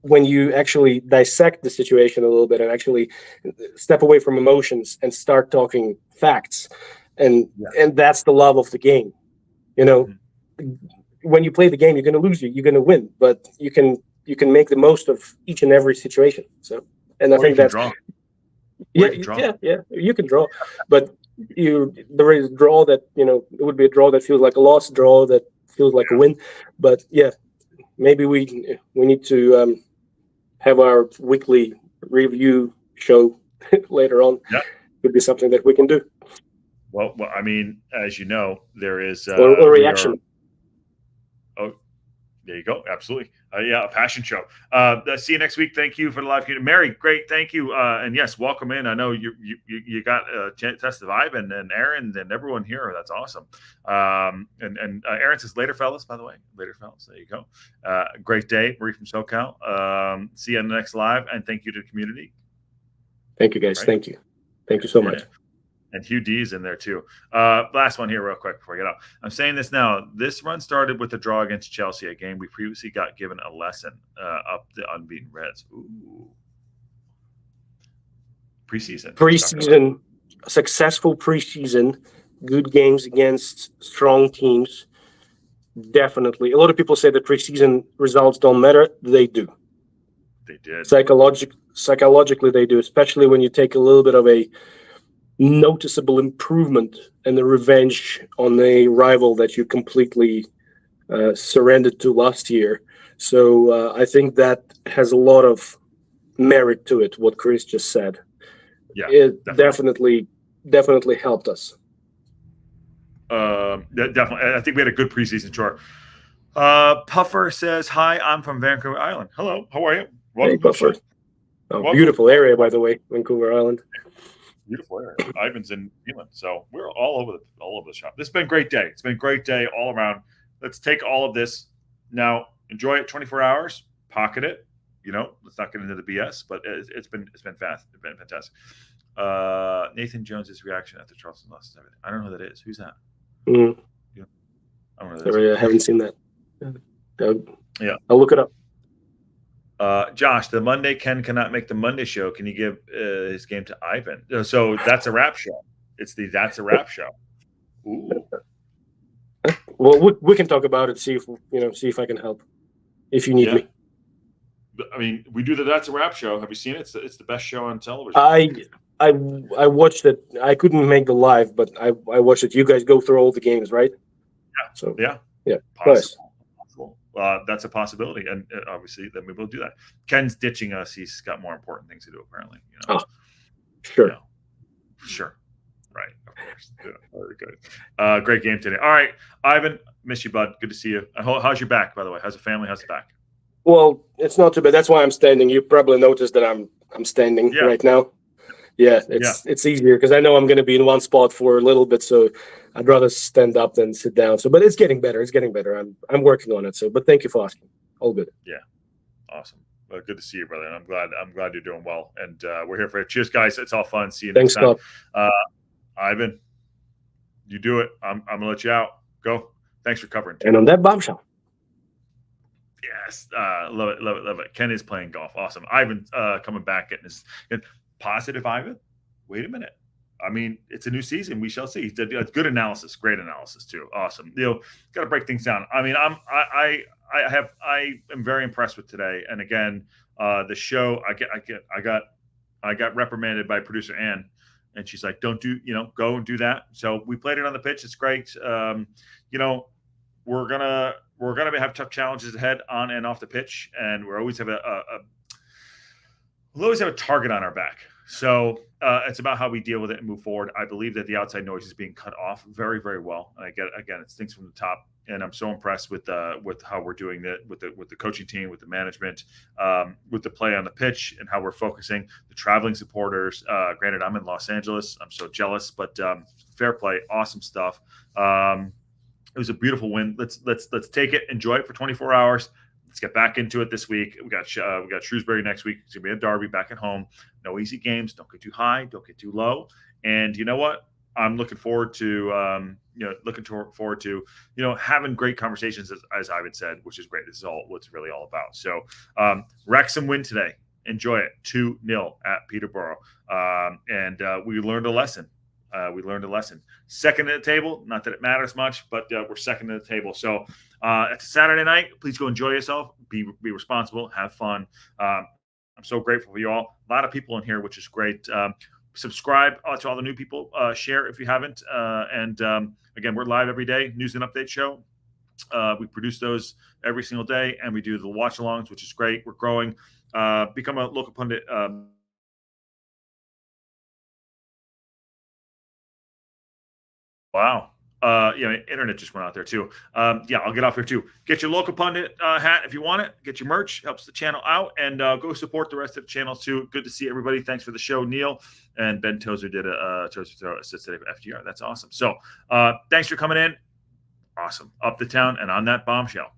when you actually dissect the situation a little bit and actually step away from emotions and start talking facts, and that's the love of the game. When you play the game, you're going to lose, you're going to win, but you can make the most of each and every situation. So, and I think that's you can draw, but there is a draw that it would be a draw that feels like a loss, draw that feels like a win. But maybe we need to have our weekly review show later on. Yeah, could be something that we can do. Well, I mean, as you know, there is a reaction. There you go. Absolutely. A passion show. See you next week. Thank you for the live community. Mary, great. Thank you. And yes, welcome in. I know you got a test of Ivan and Aaron and everyone here. That's awesome. And Aaron says later, fellas, by the way. Later, fellas. There you go. Great day. Marie from SoCal. See you on the next live. And thank you to the community. Thank you, guys. Right? Thank you. Thank you so much. And Hugh D is in there too. Last one here real quick before I get out. I'm saying this now. This run started with a draw against Chelsea, a game we previously got given a lesson up the unbeaten Reds. Ooh. Preseason, successful preseason, good games against strong teams. Definitely. A lot of people say that preseason results don't matter. They do. They did. Psychologically, they do, especially when you take a little bit of a noticeable improvement and the revenge on a rival that you completely surrendered to last year. So I think that has a lot of merit to it, what Chris just said. Yeah, it definitely helped us. Definitely. I think we had a good preseason tour. Puffer says, hi, I'm from Vancouver Island. Hello, how are you? Welcome, Puffer. Beautiful area, by the way, Vancouver Island. Beautiful area. Ivan's in New Zealand, so we're all over the shop. This has been a great day. It's been a great day all around. Let's take all of this now, enjoy it 24 hours, pocket it. Let's not get into the BS, but it's been fast. It's been fantastic. Nathan Jones's reaction after Charleston lost everything. I don't know who that is. Who's that? I don't know. Sorry, I haven't seen that. I'll look it up. Josh, the Monday Ken cannot make the Monday show. Can you give his game to Ivan? So that's a wrap show. That's a wrap show. Ooh. Well, we can talk about it. See if I can help. If you need me. I mean, we do that's a wrap show. Have you seen it? It's the best show on television. I watched it. I couldn't make the live, but I watched it. You guys go through all the games, right? Yeah. So yeah. Nice. That's a possibility, and obviously, then we will do that. Ken's ditching us; he's got more important things to do, apparently. Sure, sure, right, of course. Yeah, very good. Great game today. All right, Ivan, miss you, bud. Good to see you. How's your back, by the way? How's the family? How's the back? Well, it's not too bad. That's why I'm standing. You probably noticed that I'm standing right now. Yeah, it's easier because I know I'm going to be in one spot for a little bit, so I'd rather stand up than sit down. So, but it's getting better. I'm working on it. So, but thank you for asking. All good. Yeah, awesome. Well, good to see you, brother. And I'm glad you're doing well. And we're here for it. Cheers, guys. It's all fun. See you next time. Ivan, you do it. I'm gonna let you out. Go. Thanks for covering. And on that bombshell. Yes, love it, love it, love it. Ken is playing golf. Awesome. Ivan coming back, getting his positive. Ivan, wait a minute. I mean, it's a new season. We shall see. He did good analysis, great analysis too. Awesome. Got to break things down. I mean, I am very impressed with today. And again, the show, I got reprimanded by producer Ann, and she's like, "Don't do, go and do that." So we played it on the pitch. It's great. We're gonna have tough challenges ahead on and off the pitch, and we'll always have we'll always have a target on our back. So it's about how we deal with it and move forward. I believe that the outside noise is being cut off very, very well. And it's things from the top, and I'm so impressed with how we're doing that with the coaching team, with the management, with the play on the pitch, and how we're focusing the traveling supporters. Granted, I'm in Los Angeles. I'm so jealous, but fair play, awesome stuff. It was a beautiful win. Let's take it, enjoy it for 24 hours. Let's get back into it this week. We got Shrewsbury next week. It's gonna be a derby back at home. No easy games. Don't get too high. Don't get too low. And you know what? I'm looking forward to having great conversations, as Ivan said, which is great. This is all what's really all about. So Wrexham win today. Enjoy it. 2-0 at Peterborough. And we learned a lesson. Second at the table. Not that it matters much, but we're second at the table. So it's a Saturday night. Please go enjoy yourself. Be responsible. Have fun. I'm so grateful for you all. A lot of people in here, which is great. Subscribe to all the new people. Share if you haven't. And again, we're live every day. News and update show. We produce those every single day, and we do the watch-alongs, which is great. We're growing. Become a local pundit. Wow. Internet just went out there too. I'll get off here too. Get your local pundit hat if you want it. Get your merch. Helps the channel out. And go support the rest of the channels too. Good to see everybody. Thanks for the show, Neil. And Ben Tozer did a Tozer throw assist today for FGR. That's awesome. So thanks for coming in. Awesome. Up the town and on that bombshell.